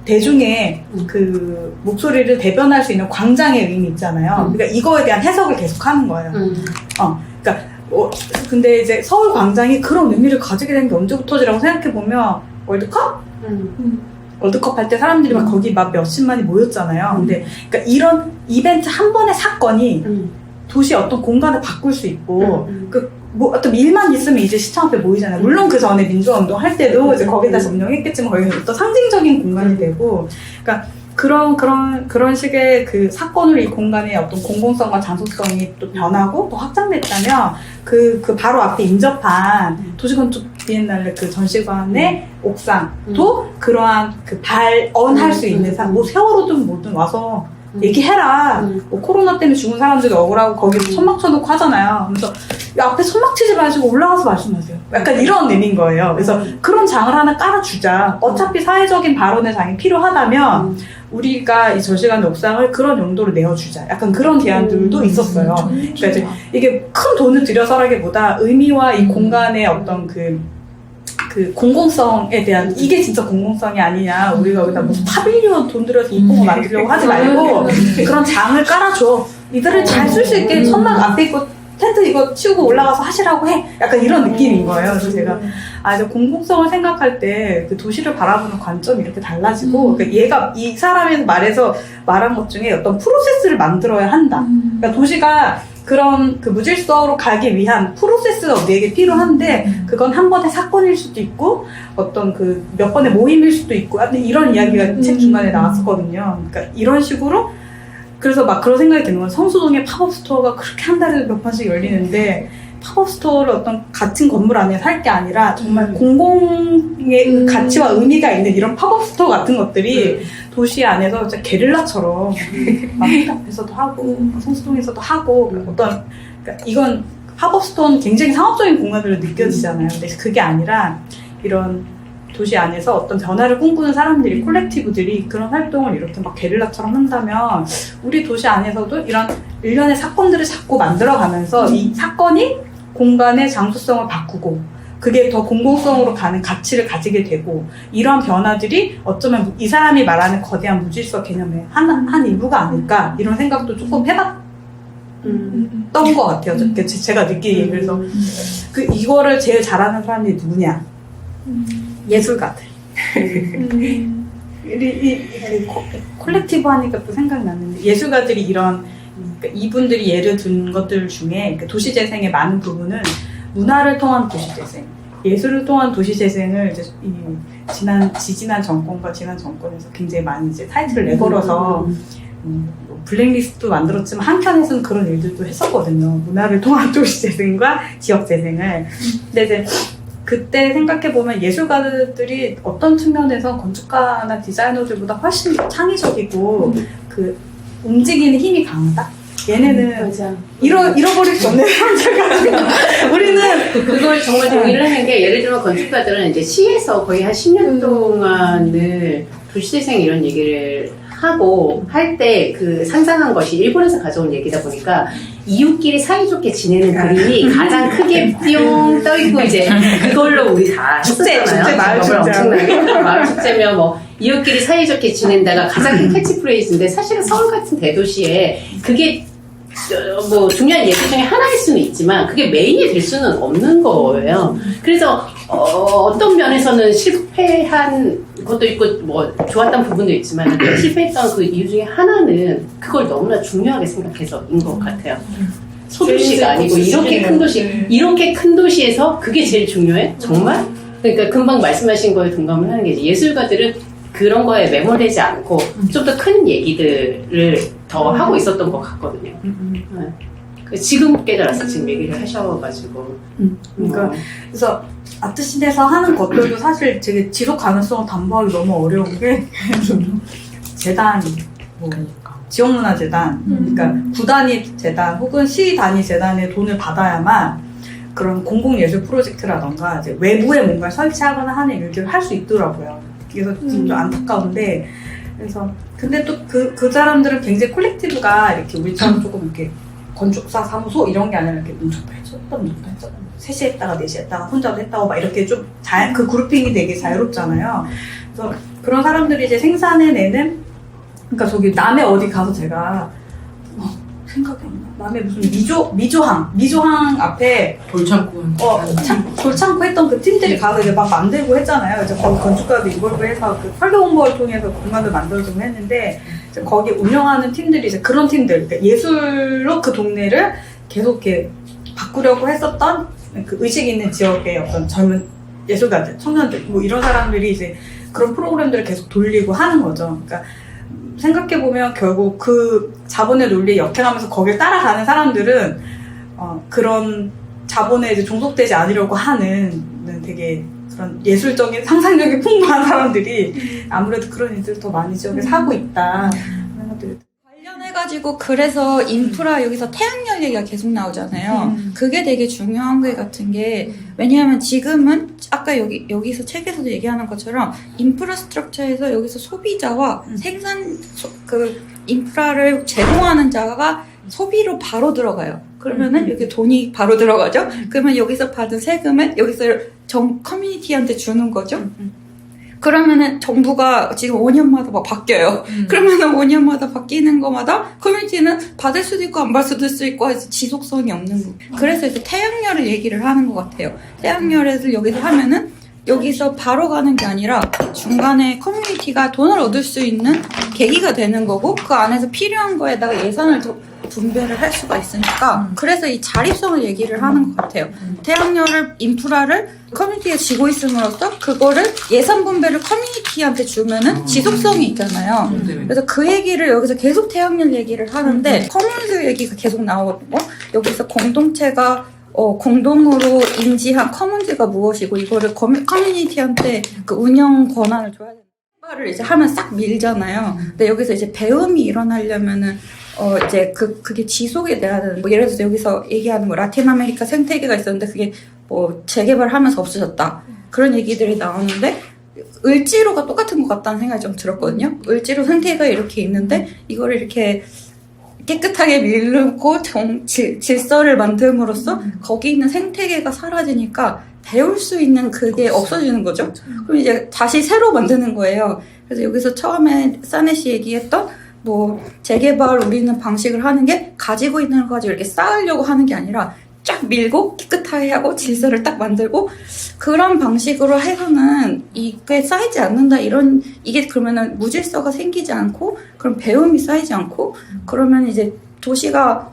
S3: 대중의 그 목소리를 대변할 수 있는 광장의 의미 있잖아요. 그러니까 이거에 대한 해석을 계속 하는 거예요. 그러니까, 근데 이제 서울 광장이 그런 의미를 가지게 된 게 언제부터지라고 생각해보면, 월드컵? 월드컵 할 때 사람들이 막 거기 막 몇십만이 모였잖아요. 근데, 그러니까 이런 이벤트 한 번의 사건이 도시의 어떤 공간을 바꿀 수 있고, 어떤 일만 있으면 이제 시청 앞에 모이잖아요. 물론 그 전에 민주화운동 할 때도 이제 거기다 점령했겠지만 거기는 어떤 상징적인 공간이 되고, 그러니까 그런 식의 그 사건으로 이 공간의 어떤 공공성과 장소성이 또 변하고 또 확장됐다면 그 바로 앞에 인접한 도시건축 비엔날레 그 전시관의 옥상도 그러한 그 발언할 수 있는 사람, 뭐 세월호든 뭐든 와서 얘기해라. 뭐 코로나 때문에 죽은 사람들도 억울하고 거기 천막 쳐놓고 하잖아요. 그래서 앞에 천막 치지 마시고 올라가서 말씀하세요. 약간 이런 의미인 거예요. 그래서 그런 장을 하나 깔아주자. 어차피 사회적인 발언의 장이 필요하다면 우리가 이 전시관 옥상을 그런 용도로 내어주자. 약간 그런 제안들도 있었어요. 그러니까 이제 이게 큰 돈을 들여서라기보다 의미와 이 공간의 어떤 그 공공성에 대한 이게 진짜 공공성이 아니냐. 우리가 여기다 무슨 파빌리온 돈 들여서 이쁜 거 만들려고 하지 말고 그런 장을 깔아줘. 이들을 잘 쓸 수 있게 천막 앞에 있고 텐트 이거 치우고 올라가서 하시라고 해. 약간 이런 느낌인 거예요. 그래서 제가 이제 공공성을 생각할 때 그 도시를 바라보는 관점이 이렇게 달라지고 그러니까 얘가 이 사람의 말한 것 중에 어떤 프로세스를 만들어야 한다. 그러니까 도시가 그런 그 무질서로 가기 위한 프로세스가 우리에게 필요한데 그건 한 번의 사건일 수도 있고 어떤 그 몇 번의 모임일 수도 있고 이런 이야기가 책 중간에 나왔었거든요. 그러니까 이런 식으로 그래서 막 그런 생각이 드는 건 성수동에 팝업 스토어가 그렇게 한 달에 몇 번씩 열리는데 팝업 스토어를 어떤 같은 건물 안에 살 게 아니라 정말 공공의 가치와 의미가 있는 이런 팝업 스토어 같은 것들이 도시 안에서 진짜 게릴라처럼 마켓 앞에서도 하고 성수동에서도 하고 어떤 그러니까 이건 팝업 스토어는 굉장히 상업적인 공간으로 느껴지잖아요. 근데 그게 아니라 이런 도시 안에서 어떤 변화를 꿈꾸는 사람들이 콜렉티브들이 그런 활동을 이렇게 막 게릴라처럼 한다면 우리 도시 안에서도 이런 일련의 사건들을 자꾸 만들어가면서 이 사건이 공간의 장소성을 바꾸고 그게 더 공공성으로 가는 가치를 가지게 되고 이러한 변화들이 어쩌면 이 사람이 말하는 거대한 무질서 개념의 한 일부가 아닐까 이런 생각도 조금 해봤던 것 같아요. 제가 느끼기에. 그래서 이거를 제일 잘하는 사람이 누구냐? 예술가들. 콜렉티브 하니까 또 생각났는데 예술가들이 이런 그러니까 이분들이 예를 든 것들 중에 도시재생의 많은 부분은 문화를 통한 도시재생, 예술을 통한 도시재생을 이제 지난 정권과 지난 정권에서 굉장히 많이 이제 타이틀을 내걸어서 블랙리스트도 만들었지만 한켠에서는 그런 일들도 했었거든요. 문화를 통한 도시재생과 지역재생을. 근데 이제 그때 생각해보면 예술가들이 어떤 측면에서 건축가나 디자이너들보다 훨씬 창의적이고 그 움직이는 힘이 강하다? 얘네는 잃어버릴 수 없는 사람들 우리는
S6: 그걸 정말 동의를 하는 게 예를 들면 건축가들은 이제 시에서 거의 한 10년 동안을 도시재생 이런 얘기를 하고 할 때 그 상상한 것이 일본에서 가져온 얘기다 보니까 이웃끼리 사이좋게 지내는 그림이 가장 크게 뿅 떠있고 이제 그걸로 우리 다 했었잖아요.
S3: 마을 축제.
S6: 엄청나게 마을 축제면 뭐 이웃끼리 사이좋게 지낸다가 가장 큰 캐치프레이즈인데 사실은 서울 같은 대도시에 그게 뭐 중요한 예술 중에 하나일 수는 있지만 그게 메인이 될 수는 없는 거예요. 그래서 어떤 면에서는 실패한 것도 있고 뭐 좋았던 부분도 있지만 실패했던 그 이유 중에 하나는 그걸 너무나 중요하게 생각해서인 것 같아요. 소도시가 아니고 이렇게 큰 도시에서 그게 제일 중요해? 정말? 그러니까 금방 말씀하신 거에 동감을 하는 게 예술가들은 그런 거에 매몰되지 않고 좀 더 큰 얘기들을 더 하고 있었던 것 같거든요. 지금 깨달았어. 지금 얘기를 하셔가지고.
S3: 그러니까 그래서 아트씬에서 하는 것들도 사실 되게 지속 가능성을 담보하기 너무 어려운 게 재단이 뭐 지역문화재단, 그러니까 구단위 재단 혹은 시 단위 재단의 돈을 받아야만 그런 공공예술 프로젝트라던가 이제 외부에 뭔가 설치하거나 하는 일들을 할 수 있더라고요. 그래서 좀 안타까운데, 그래서 근데 또 그 사람들은 굉장히 콜렉티브가 이렇게 우리처럼 조금 이렇게 건축사 사무소 이런 게 아니라 이렇게 문짝도 했었다 3시 했다가 4시 했다가 혼자도 했다고 막 이렇게 좀 그 그룹핑이 되게 자유롭잖아요. 그래서 그런 사람들이 이제 생산해내는, 그러니까 저기 남해 어디 가서 제가 생각이 안 나. 남해 무슨 미조항 앞에
S1: 돌창고.
S3: 돌창고 했던 그 팀들이 가서 이제 막 만들고 했잖아요. 이제 거기 건축가도 이걸로 해서 그 설계 홍보를 통해서 공간을 만들어주고 했는데, 이제 거기 운영하는 팀들이 이제 그런 팀들, 그러니까 예술로 그 동네를 계속 이렇게 바꾸려고 했었던 그 의식 있는 지역의 어떤 젊은 예술가들, 청년들, 뭐 이런 사람들이 이제 그런 프로그램들을 계속 돌리고 하는 거죠. 그러니까 생각해보면 결국 그 자본의 논리에 역행하면서 거길 따라가는 사람들은 그런 자본에 이제 종속되지 않으려고 하는 되게 그런 예술적인 상상력이 풍부한 사람들이 아무래도 그런 일들을 더 많이 지역에 사고 있다.
S7: 관련해가지고 그래서 인프라 여기서 태양열 얘기가 계속 나오잖아요. 그게 되게 중요한 것 같은 게, 왜냐하면 지금은 아까 여기서 책에서도 얘기하는 것처럼 인프라스트럭처에서 여기서 소비자와 그 인프라를 제공하는 자가 소비로 바로 들어가요. 그러면은 여기 돈이 바로 들어가죠. 그러면 여기서 받은 세금을 여기서 커뮤니티한테 주는 거죠. 그러면은 정부가 지금 5년마다 막 바뀌어요. 그러면은 5년마다 바뀌는 거마다 커뮤니티는 받을 수도 있고 안 받을 수도 있고 해서 지속성이 없는 거. 그래서 이제 태양열을 얘기를 하는 것 같아요. 태양열을 여기서 하면은 여기서 바로 가는 게 아니라 중간에 커뮤니티가 돈을 얻을 수 있는 계기가 되는 거고, 그 안에서 필요한 거에다가 예산을 더 분배를 할 수가 있으니까, 그래서 이 자립성을 얘기를 하는 것 같아요. 태양열을 인프라를 커뮤니티에 지고 있음으로써 그거를 예산 분배를 커뮤니티한테 주면은 지속성이 있잖아요. 그래서 그 얘기를 여기서 계속 태양열 얘기를 하는데, 커뮤니티 얘기가 계속 나오고, 여기서 공동체가 공동으로 인지한 커뮤니티가 무엇이고, 이거를 커뮤니티한테 그 운영 권한을 줘야 되는 를 이제 하면 싹 밀잖아요. 근데 여기서 이제 배움이 일어나려면은 이제 그게 지속이 돼야 되는, 뭐 예를 들어서 여기서 얘기하는 뭐 라틴 아메리카 생태계가 있었는데 그게 뭐 재개발하면서 없어졌다, 그런 얘기들이 나오는데, 을지로가 똑같은 것 같다는 생각이 좀 들었거든요. 을지로 생태계가 이렇게 있는데 이거를 이렇게 깨끗하게 밀고 질서를 만듦으로써 거기 있는 생태계가 사라지니까 배울 수 있는 그게 없어지는 거죠. 그럼 이제 다시 새로 만드는 거예요. 그래서 여기서 처음에 사넷이 얘기했던 뭐 재개발 우리는 방식을 하는 게 가지고 있는 거 가지고 이렇게 쌓으려고 하는 게 아니라 쫙 밀고 깨끗하게 하고 질서를 딱 만들고, 그런 방식으로 해서는 이게 쌓이지 않는다, 이게 그러면은 무질서가 생기지 않고, 그럼 배움이 쌓이지 않고, 그러면 이제 도시가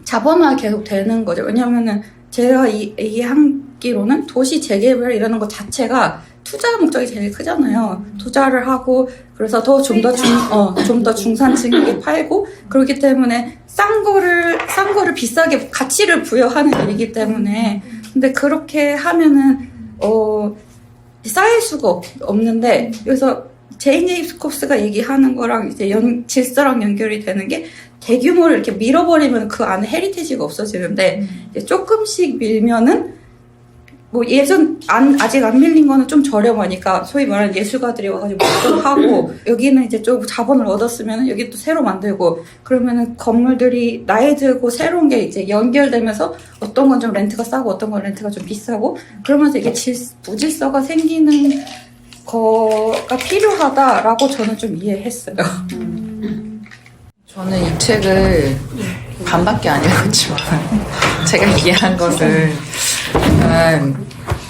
S7: 자본화 계속 되는 거죠. 왜냐면은 제가 얘기하기로는 도시 재개발이라는 것 자체가 투자 목적이 제일 크잖아요. 투자를 하고, 그래서 좀 더 중산층에게 팔고, 그렇기 때문에 싼 거를 비싸게 가치를 부여하는 일이기 때문에. 근데 그렇게 하면은 쌓일 수가 없는데, 그래서 제인 제이콥스가 얘기하는 거랑 이제 질서랑 연결이 되는 게, 대규모를 이렇게 밀어버리면 그 안에 헤리티지가 없어지는데, 이제 조금씩 밀면은 뭐 아직 안 밀린 거는 좀 저렴하니까 소위 말하는 예술가들이 와가지고 좀 하고, 여기는 이제 좀 자본을 얻었으면 여기 또 새로 만들고, 그러면은 건물들이 나이 들고 새로운 게 이제 연결되면서 어떤 건 좀 렌트가 싸고 어떤 건 렌트가 좀 비싸고, 그러면서 이게 무질서가 생기는 거가 필요하다라고 저는 좀 이해했어요.
S4: 저는 이 책을 반밖에 안 읽었지만 제가 이해한 것은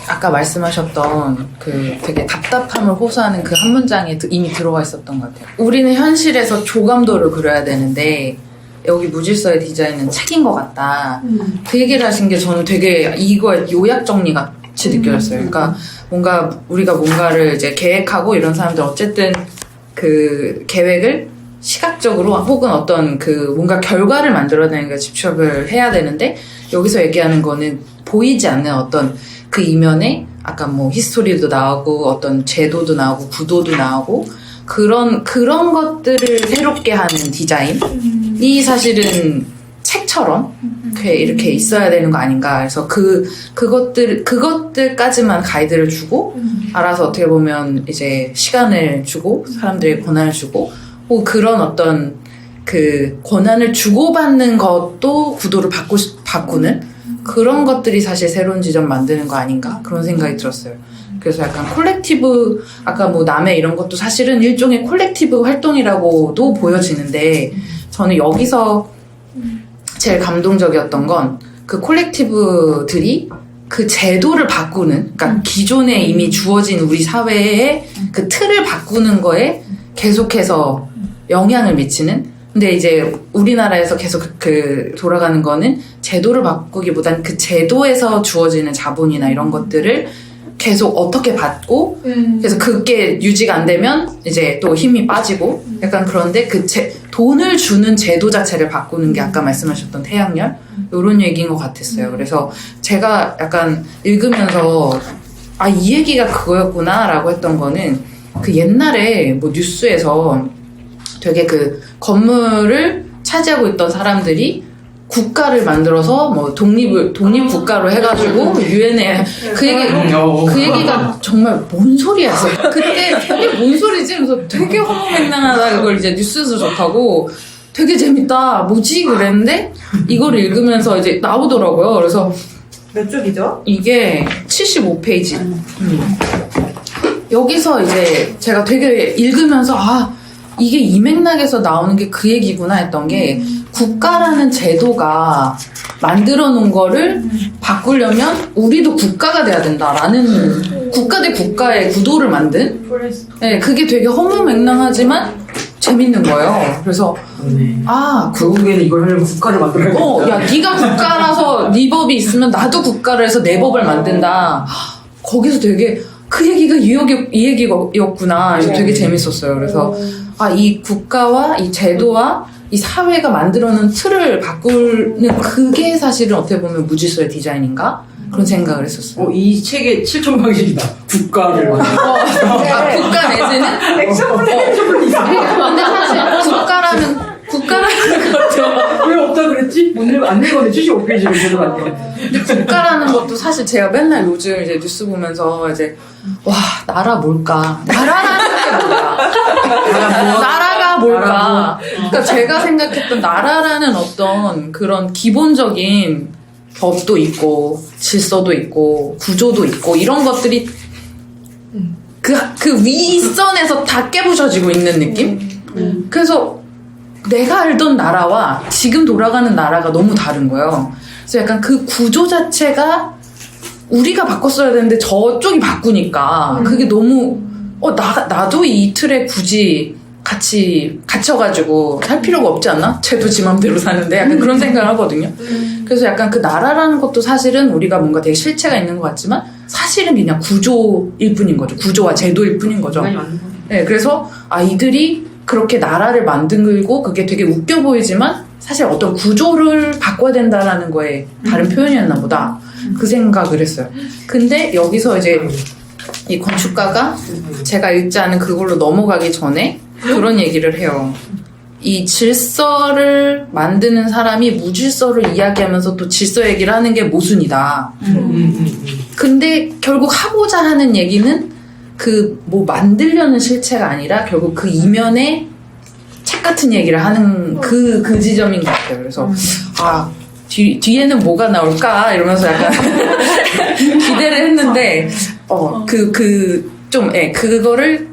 S4: 아까 말씀하셨던 그 되게 답답함을 호소하는 그 한 문장에 이미 들어가 있었던 것 같아요. 우리는 현실에서 조감도를 그려야 되는데 여기 무질서의 디자인은 책인 것 같다. 그 얘기를 하신 게 저는 되게 이거의 요약 정리 같이 느껴졌어요. 그러니까 우리가 뭔가를 이제 계획하고 이런 사람들 어쨌든 그 계획을 시각적으로 혹은 어떤 그 뭔가 결과를 만들어내는 게 집착을 해야 되는데, 여기서 얘기하는 거는 보이지 않는 어떤 그 이면에 아까 뭐 히스토리도 나오고 어떤 제도도 나오고 구도도 나오고 그런 것들을 새롭게 하는 디자인이 사실은 책처럼 이렇게 있어야 되는 거 아닌가. 그래서 그것들까지만 가이드를 주고, 알아서 어떻게 보면 이제 시간을 주고, 사람들에게 권한을 주고, 그런 어떤 그 권한을 주고받는 것도 구도를 바꾸는 그런 것들이 사실 새로운 지점 만드는 거 아닌가. 그런 생각이 들었어요. 그래서 약간 콜렉티브, 아까 뭐 남의 이런 것도 사실은 일종의 콜렉티브 활동이라고도 보여지는데, 저는 여기서 제일 감동적이었던 건 그 콜렉티브들이 그 제도를 바꾸는, 그러니까 기존에 이미 주어진 우리 사회의 그 틀을 바꾸는 거에 계속해서 영향을 미치는. 근데 이제 우리나라에서 계속 그 돌아가는 거는 제도를 바꾸기보단 그 제도에서 주어지는 자본이나 이런 것들을 계속 어떻게 받고, 그래서 그게 유지가 안 되면 이제 또 힘이 빠지고, 약간 그런데 돈을 주는 제도 자체를 바꾸는 게 아까 말씀하셨던 태양열? 이런 얘기인 것 같았어요. 그래서 제가 약간 읽으면서, 이 얘기가 그거였구나 라고 했던 거는, 그 옛날에 뭐 뉴스에서 되게 그 건물을 차지하고 있던 사람들이 국가를 만들어서 뭐 독립 국가로 해가지고 유엔에 그 얘기가 정말 뭔 소리야. 그때 되게 뭔 소리지? 그래서 되게 허무맹랑하다. 그걸 이제 뉴스에서 접하고 되게 재밌다. 뭐지? 그랬는데 이걸 읽으면서 이제 나오더라고요. 그래서
S3: 몇 쪽이죠?
S4: 이게 75페이지. 여기서 이제 제가 되게 읽으면서 이게 이 맥락에서 나오는 게 그 얘기구나 했던 게, 국가라는 제도가 만들어 놓은 거를 바꾸려면 우리도 국가가 돼야 된다라는, 국가 대 국가의 구도를 만든, 네, 그게 되게 허무맹랑하지만 재밌는 거예요. 그래서
S1: 결국에는 이걸 하려면 국가를 만들어야겠다.
S4: 야, 네가 국가라서 네 법이 있으면 나도 국가를 해서 내 법을 만든다. 거기서 되게 그 얘기가 이 얘기였구나. 되게 재밌었어요. 그래서 이 국가와 이 제도와 이 사회가 만들어놓은 틀을 바꾸는, 그게 사실은 어떻게 보면 무질서의 디자인인가? 그런 생각을 했었어요.
S1: 이 책의 실천 방식이다. 국가를 만들어.
S4: 국가 내지는
S3: 액션 플레이.
S4: 근데 사실 국가라는 것도
S1: 왜 없다 그랬지? 안 읽었는데 75페이지를 제대로 안 읽었는데.
S4: 국가라는 것도 사실 제가 맨날 요즘 이제 뉴스 보면서 이제 나라 뭘까? 나라라는 게 뭐야? 나라가 뭘까? 그러니까 제가 생각했던 나라라는 어떤 그런 기본적인 법도 있고 질서도 있고 구조도 있고 이런 것들이 그 윗선에서 다 깨부셔지고 있는 느낌? 그래서 내가 알던 나라와 지금 돌아가는 나라가 너무 다른 거예요. 그래서 약간 그 구조 자체가 우리가 바꿨어야 되는데 저쪽이 바꾸니까 그게 너무 나도 이 틀에 굳이 같이 갇혀가지고 살 필요가 없지 않나? 쟤도 지 맘대로 사는데 약간 그런 생각을 하거든요. 그래서 약간 그 나라라는 것도 사실은 우리가 뭔가 되게 실체가 있는 것 같지만 사실은 그냥 구조일 뿐인 거죠. 구조와 제도일 뿐인 거죠. 네, 그래서 이들이 그렇게 나라를 만들고 그게 되게 웃겨 보이지만 사실 어떤 구조를 바꿔야 된다라는 거에 다른 표현이었나 보다. 그 생각을 했어요. 근데 여기서 이제 이 건축가가 제가 읽지 않은 그걸로 넘어가기 전에 그런 얘기를 해요. 이 질서를 만드는 사람이 무질서를 이야기하면서 또 질서 얘기를 하는 게 모순이다. 근데 결국 하고자 하는 얘기는 그 뭐 만들려는 실체가 아니라 결국 그 이면에 책 같은 얘기를 하는 그 지점인 것 같아요. 그래서 뒤에는 뭐가 나올까 이러면서 약간 기대를 했는데 그거를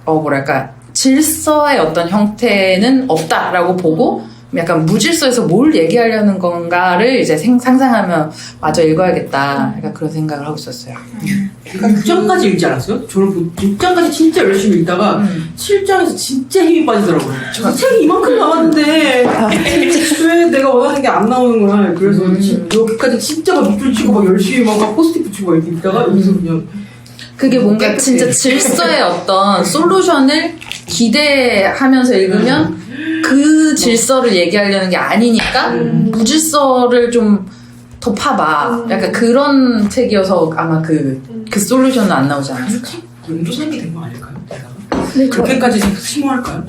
S4: 뭐랄까 질서의 어떤 형태는 없다라고 보고 약간 무질서에서 뭘 얘기하려는 건가를 이제 상상하며 마저 읽어야겠다. 약간 그런 생각을 하고 있었어요.
S1: 6장까지 읽지 않았어요? 저는 6장까지 진짜 열심히 읽다가 7장에서 진짜 힘이 빠지더라고요. 저 책이 이만큼 남았는데 왜 내가 원하는 게 안 나오는구나. 그래서 여기까지 진짜 막 밑줄 치고 막 열심히 막 포스트잇 붙이고 이렇게 읽다가 여기서 그냥
S4: 그게 뭔가 진짜 질서의 어떤 솔루션을 기대하면서 읽으면 그 질서를 얘기하려는 게 아니니까 무질서를 좀 더 파봐. 약간 그런 책이어서 아마 그 솔루션은 안 나오지 않았을까.
S1: 연두색이 된 거 아닐까요? 그렇게까지 심오할까요?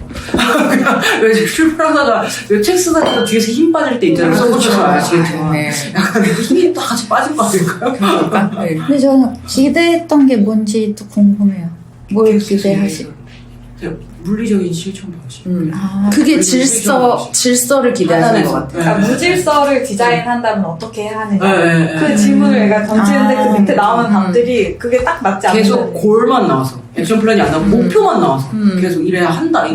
S1: 그냥 왜 출판하다가 왜 책 쓰다가 뒤에서 힘 빠질 때 있잖아요. 서브처럼 아시겠지만
S4: 네.
S1: 약간 힘이 다 같이 빠진 거 아닐까요?
S4: 네.
S7: 근데 저는 기대했던 게 뭔지도 궁금해요. 뭘 기대하시?
S1: 물리적인 실천 방식.
S4: 그게 질서를 기대하는 것 같아요.
S3: 그러니까 무질서를 디자인한다면 어떻게 해야 하느냐.
S1: 네,
S3: 그 질문을 내가 던지는데 그 밑에 나오는 답들이 그게 딱 맞지 않는.
S1: 계속 골만 나와서 액션 플랜이 안 나오고 목표만 나와서 계속 이래야 한다.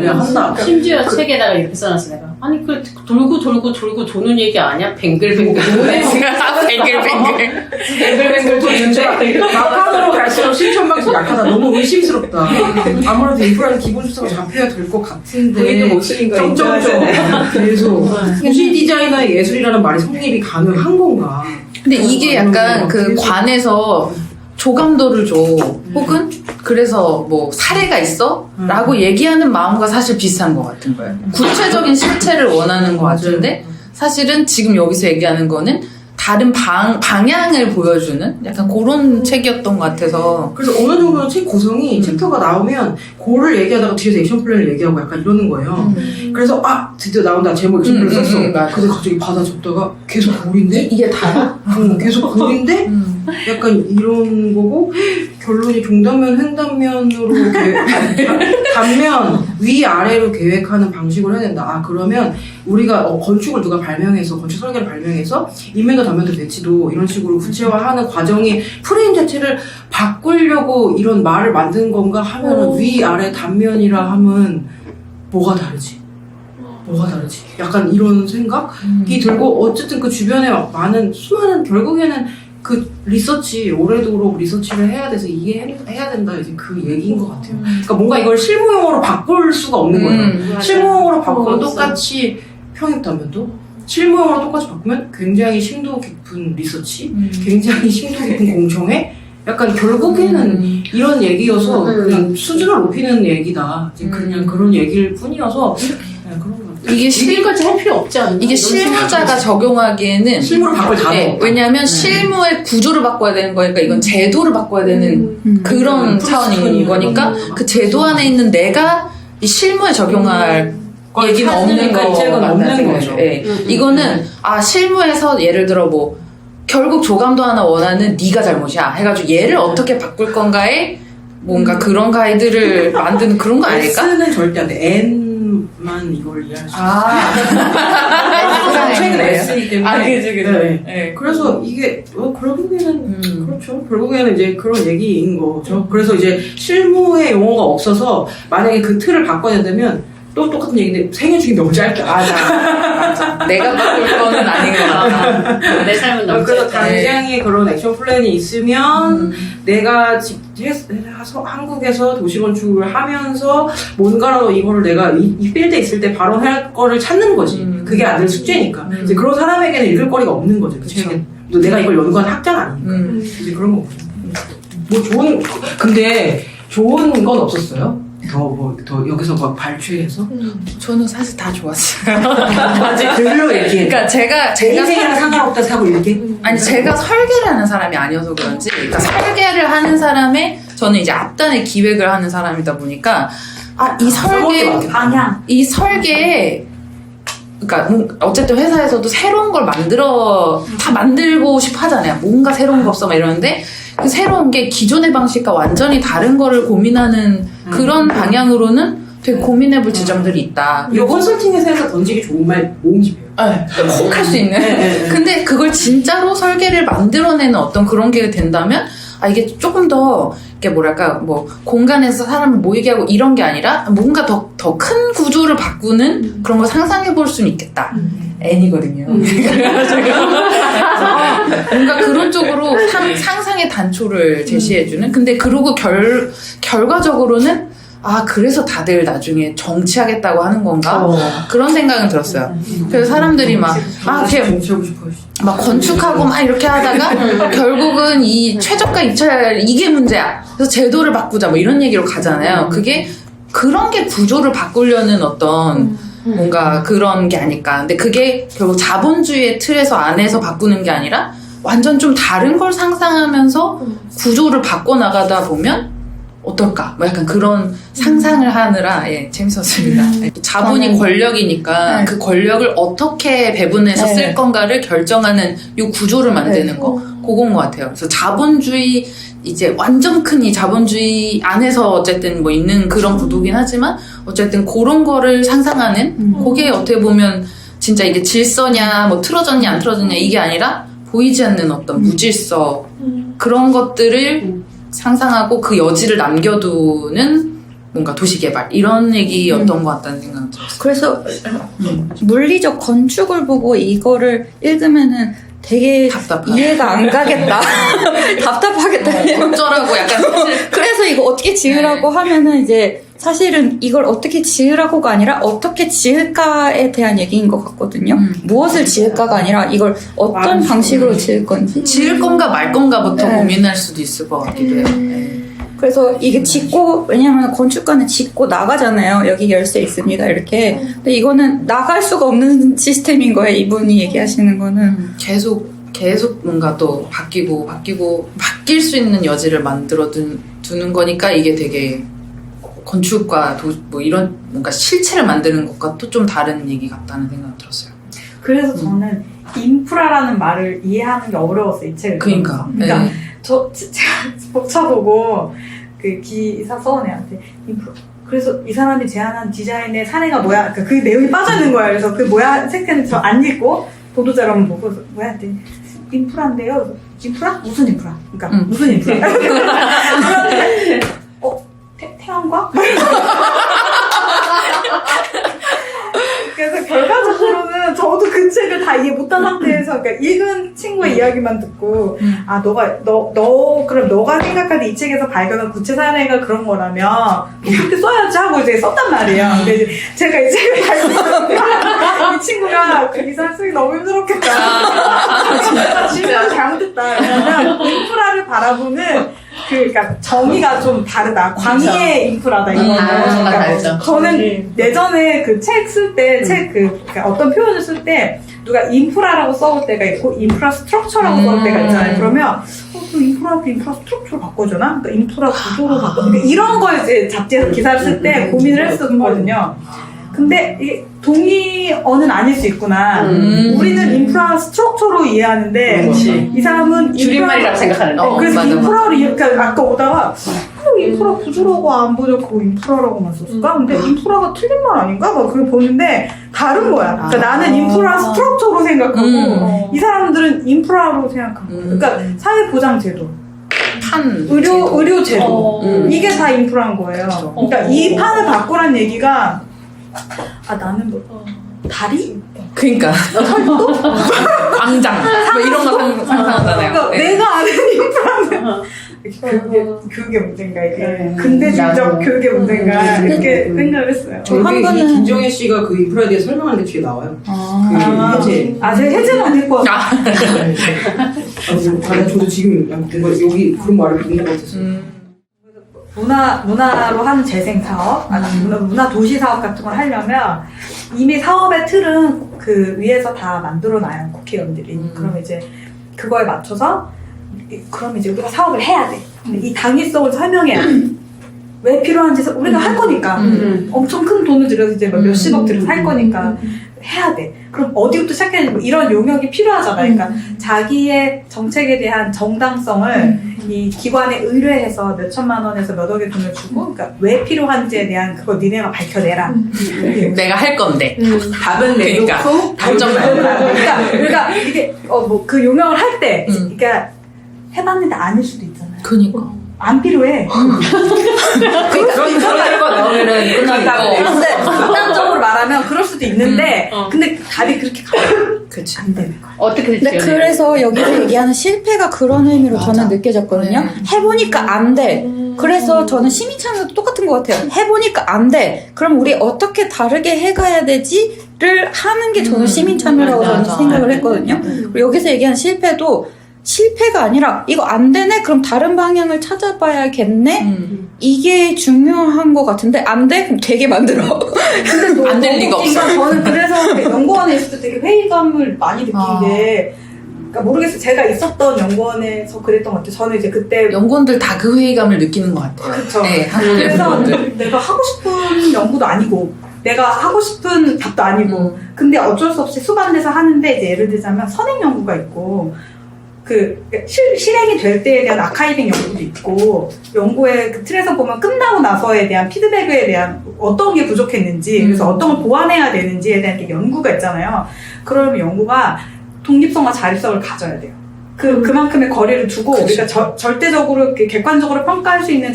S6: 심지어 책에다가 이렇게 써놨어 내가. 아니 그 돌고 도는 얘기 아니야? 뱅글뱅글.
S4: 뱅글뱅글
S1: 도는데 막판으로 갈수록 실천 방식 약하다. 너무 의심스럽다. 아무래도 인프라는 기본 주소가 잡혀야 될 것 같은데.
S2: 본인의 목소리인 거
S1: 점점점 계속 도시 디자이너의 예술이라는 말이 성립이 가능한 건가?
S4: 근데 이게 약간 그 관에서 조감도를 줘. 혹은 그래서 뭐 사례가 있어? 라고 얘기하는 마음과 사실 비슷한 것 같은 거예요. 구체적인 실체를 원하는 것 같은데 사실은 지금 여기서 얘기하는 거는 다른 방향을 보여주는 약간 그런 책이었던 것 같아서.
S1: 그래서 어느 정도는 책 고성이 챕터가 나오면 고를 얘기하다가 뒤에서 액션 플랜을 얘기하고 약간 이러는 거예요. 그래서 드디어 나온다. 제목 액션 플랜 썼어. 근데 갑자기 받아 적다가 계속 고인데?
S4: 이게 다야?
S1: 계속 고인데? 약간 이런 거고 결론이 종단면 횡단면으로 단면 위아래로 계획하는 방식으로 해야 된다. 그러면 우리가 건축을 누가 발명해서 건축 설계를 발명해서 인면도 단면도 배치도 이런 식으로 구체화하는 과정이 프레임 자체를 바꾸려고 이런 말을 만든 건가 하면은 위아래 단면이라 하면 뭐가 다르지? 약간 이런 생각이 들고 어쨌든 그 주변에 많은 수많은 결국에는 그 리서치 오래도록 리서치를 해야 돼서 이해해야 된다 이제 그 얘기인 것 같아요. 그러니까 뭔가 이걸 실무용어로 바꿀 수가 없는 거예요. 실무용어로 바꾸면 똑같이 평입단면도 실무용어로 똑같이 바꾸면 굉장히 심도 깊은 리서치, 굉장히 심도 깊은 공청회. 약간 결국에는 이런 얘기여서 그냥 수준을 높이는 얘기다. 이제 그냥 그런 얘기일 뿐이어서 그런 것 같아요.
S4: 이게
S6: 지금까지 할 필요 없지 않나?
S4: 이게 실무자가 적용하기에는
S1: 실무를 바꿀 단어.
S4: 왜냐하면 실무의 구조를 바꿔야 되는 거니까 이건 제도를 바꿔야 되는 그런 차원인 거니까 그 제도 안에 있는 내가 이 실무에 적용할 얘기는 없는 거.
S1: 이 책은 없는 거죠.
S4: 네. 이거는 실무에서 예를 들어 뭐 결국 조감도 하나 원하는 네가 잘못이야 해가지고 얘를 어떻게 바꿀 건가에 뭔가 그런 가이드를 만드는 그런 거 아닐까?
S1: S는 절대 안 돼. N만 이걸 이해할 수
S4: 있어요.
S1: 책은 S이기 때문에.
S4: 그죠.
S1: 네. 그래서 이게 결국에는 그렇죠. 결국에는 이제 그런 얘기인 거죠. 그래서 이제 실무의 용어가 없어서 만약에 그 틀을 바꿔야 된다면 또 똑같은 얘기인데 생애 중에 너무 짧다.
S4: 맞아. 내가 바꿀 거는 아닌 것 같아.
S6: 내 삶은 너무
S1: 그래서
S6: 짧다.
S1: 당장에 그런 액션 플랜이 있으면 내가 한국에서 도시건축을 하면서 뭔가라도 이거를 내가 이 필드에 있을 때 바로 할 거를 찾는 거지. 그게 안 될 숙제니까. 이제 그런 사람에게는 읽을 거리가 없는 거죠. 그 책은. 또 내가 이걸 연구한 학자는 아니니까. 이제 그런 거거든요. 근데 좋은 건 없었어요? 더 여기서 막 발췌해서?
S4: 저는 사실 다 좋았어요.
S1: 별로 이렇게.
S4: 그러니까 제가
S1: 인생이랑 상관없다 하고 이렇게?
S4: 아니 제가 설계를 하는 사람이 아니어서 그런지 그러니까 설계를 하는 사람의 저는 이제 앞단에 기획을 하는 사람이다 보니까 이 설계
S3: 방향
S4: 이 설계에 그러니까 어쨌든 회사에서도 새로운 걸 다 만들고 싶어 하잖아요. 뭔가 새로운 거 없어 막 이러는데 그 새로운 게 기존의 방식과 완전히 다른 거를 고민하는 그런 방향으로는 되게 고민해볼 지점들이 있다.
S1: 이거 컨설팅 회사에서 던지기 좋은 말 모음집이에요.
S4: 꼭 할 수 있는. 근데 그걸 진짜로 설계를 만들어내는 어떤 그런 게 된다면 이게 조금 더 이게 뭐랄까 뭐 공간에서 사람을 모이게 하고 이런 게 아니라 뭔가 더 큰 구조를 바꾸는 그런 걸 상상해 볼 수는 있겠다. N이거든요. 뭔가 그런 쪽으로 상상의 단초를 제시해주는. 근데 그러고 결과적으로는 그래서 다들 나중에 정치하겠다고 하는 건가? 그런 생각은 들었어요. 그래서 사람들이 막 건축하고 막 이렇게 하다가 결국은 이 최저가 입찰 이게 문제야. 그래서 제도를 바꾸자 뭐 이런 얘기로 가잖아요. 그게 그런 게 구조를 바꾸려는 어떤 뭔가 그런 게 아닐까. 근데 그게 결국 자본주의의 틀에서 안에서 바꾸는 게 아니라 완전 좀 다른 걸 상상하면서 구조를 바꿔나가다 보면 어떨까? 뭐 약간 그런 상상을 하느라 재밌었습니다. 자본이
S7: 저는-
S4: 권력이니까
S7: 네.
S4: 그 권력을 어떻게 배분해서
S7: 네.
S4: 쓸 건가를 결정하는 이 구조를 만드는 거 그건 것 같아요. 그래서 자본주의 이제 완전 큰 이 자본주의 안에서 어쨌든 뭐 있는 그런 구도긴 하지만 어쨌든 그런 거를 상상하는 그게 어떻게 보면 진짜 이게 질서냐 뭐 틀어졌냐 안 틀어졌냐 이게 아니라 보이지 않는 어떤 무질서 그런 것들을 상상하고 그 여지를 남겨두는 뭔가 도시개발 이런 얘기였던 것 같다는 생각이 들었어요.
S7: 그래서 물리적 건축을 보고 이거를 읽으면은 되게
S4: 답답하다.
S7: 이해가 안 가겠다. 답답하겠다.
S4: 어쩌라고 약간 사실
S7: 그래서 이거 어떻게 지으라고 하면은 이제 사실은 이걸 어떻게 지으라고가 아니라 어떻게 지을까에 대한 얘기인 것 같거든요. 무엇을 지을까가 아니라 이걸 어떤 방식으로 지을 건지.
S4: 지을 건가 말 건가부터
S7: 네.
S4: 고민할 수도 있을 것 같기도 해요.
S7: 그래서 이게 짓고, 왜냐면 건축가는 짓고 나가잖아요. 여기 열쇠 있습니다. 이렇게. 근데 이거는 나갈 수가 없는 시스템인 거예요. 이분이 얘기하시는 거는. 계속
S4: 뭔가 또 바뀌고 바뀔 수 있는 여지를 만들어 두는 거니까 이게 되게 건축과 뭐 이런 뭔가 실체를 만드는 것과 또 좀 다른 얘기 같다는 생각이 들었어요.
S3: 그래서 저는 인프라라는 말을 이해하는 게 어려웠어요, 이 책을.
S4: 그러니까.
S3: 그러니까
S4: 네.
S3: 제가 벅차보고 그 기사 써온 애한테 인프라. 그래서 이 사람이 제안한 디자인의 사례가 뭐야? 그러니까 그 내용이 빠져있는 거예요. 그래서 그 뭐야? 책은 저 안 읽고 보도자료 한번 보고 그래서 뭐야? 했더니 인프라인데요. 그래서 인프라? 무슨 인프라? 그러니까 무슨 인프라? 그런데 태양광? 그래서 결과적으로는 저도 그 책을 다 이해 못한 상태에서 그러니까 읽은 친구의 이야기만 듣고 아 그럼 너가 생각하는 이 책에서 발견한 구체 사례가 그런 거라면 그렇게 써야지 하고 이제 썼단 말이에요. 근데 이제 제가 이 책을 발견했으니까 이 친구가 그 기사를 쓰기 너무 힘들었겠다. 진짜 잘못했다. 왜냐면 인프라를 바라보는 그러니까 정의가 좀 다르다. 광의의 인프라다 이거는. 그러니까 저는 예전에 그 책 쓸 때 그러니까 어떤 표현을 쓸 때 누가 인프라라고 써올 때가 있고 인프라 스트럭처라고 써올 때가 있잖아요. 그러면 그 인프라 스트럭처로 바꿔주나? 그러니까 인프라 구조로 바꿔. 그러니까 이런 걸 이제 잡지에서 기사를 쓸 때 고민을 했었거든요. 근데 이게 동의어는 아닐 수 있구나. 우리는 인프라 스트럭처로 이해하는데 이 사람은
S6: 줄임말이라고 생각하는 거.
S3: 그래서
S4: 맞아,
S3: 인프라를 그러니까 아까 오다가 인프라 구조라고 안 보자고 인프라라고만 썼을까? 근데 인프라가 틀린 말 아닌가? 막 그걸 보는데 다른 거야. 그러니까 나는 인프라 스트럭처로 생각하고 이 사람들은 인프라로 생각하고 그러니까 사회보장제도 의료 제도 이게 다 인프라인 거예요. 그러니까 이 판을 바꾸란 얘기가 나는 뭐 다리?
S4: 그러니까 광장 뭐 이런 거 상상하잖아요.
S3: 그러니까 내가 아는 인프라는 교육의 문제인가 이게 근대주의적 교육의 문제인가 이렇게 생각을 했어요.
S1: 저희 김정혜 씨가 그 인프라에 대해 설명하는 게 뒤에 나와요.
S3: 제가 해제는 됐고
S1: 저도 지금 뭔가 여기 그런 말을 듣는 것 같았어요.
S3: 문화로 하는 재생 사업, 문화 도시 사업 같은 걸 하려면 이미 사업의 틀은 그 위에서 다 만들어놔요 국회의원들이. 그럼 이제 그거에 맞춰서 그럼 이제 우리가 사업을 해야 돼. 이 당위성을 설명해야 돼. 왜 필요한지 우리가 할 거니까 엄청 큰 돈을 들여서 이제 몇십억 들여서 할 거니까 해야 돼. 그럼 어디부터 시작해야 돼? 뭐 이런 용역이 필요하잖아요. 그러니까 자기의 정책에 대한 정당성을 이 기관에 의뢰해서 몇 천만 원에서 몇 억의 돈을 주고, 그러니까 왜 필요한지에 대한 그거 니네가 밝혀내라.
S4: 내가 할 건데.
S1: 답은 내놓고
S4: 단점
S3: 그러니까 이게 뭐 그 용역을 할 때, 그러니까 해봤는데 아닐 수도 있잖아요.
S4: 그니까.
S3: 안 필요해.
S4: 그런 결과 나오면은 끝난다고.
S3: 근데 극단적으로 말하면 그럴 수도 있는데, 근데 답이 그렇게
S4: 그치.
S3: 안 되는 거야.
S6: 어떻게
S7: 근데 그래서 여기서 얘기하는 실패가 그런 의미로 저는 느껴졌거든요. 해보니까 안 돼. 그래서 저는 시민참여도 똑같은 것 같아요. 해보니까 안 돼. 그럼 우리 어떻게 다르게 해가야 되지를 하는 게 저는 시민참여라고 저는 생각을 했거든요. 그리고 여기서 얘기하는 실패도 실패가 아니라 이거 안 되네? 그럼 다른 방향을 찾아봐야겠네? 이게 중요한 것 같은데 안 돼? 그럼 되게 만들어.
S4: 안 될 리가 없어.
S3: 저는 그래서 연구원에 있을 때 되게 회의감을 많이 느낀 게 그러니까 모르겠어요. 제가 있었던 연구원에서 그랬던 것 같아요. 저는 이제 그때
S4: 연구원들 다 그 회의감을 느끼는 것 같아요.
S3: 그쵸.
S4: 네, 한국의
S3: 그래서
S4: 연구원들.
S3: 내가 하고 싶은 연구도 아니고 내가 하고 싶은 답도 아니고 근데 어쩔 수 없이 수반 돼서 하는데 이제 예를 들자면 선행 연구가 있고 그 실행이 될 때에 대한 아카이빙 연구도 있고 연구의 그 틀에서 보면 끝나고 나서에 대한 피드백에 대한 어떤 게 부족했는지 그래서 어떤 걸 보완해야 되는지에 대한 게 연구가 있잖아요. 그러면 연구가 독립성과 자립성을 가져야 돼요. 그만큼의 거리를 두고 우리가 절대적으로 이렇게 객관적으로 평가할 수 있는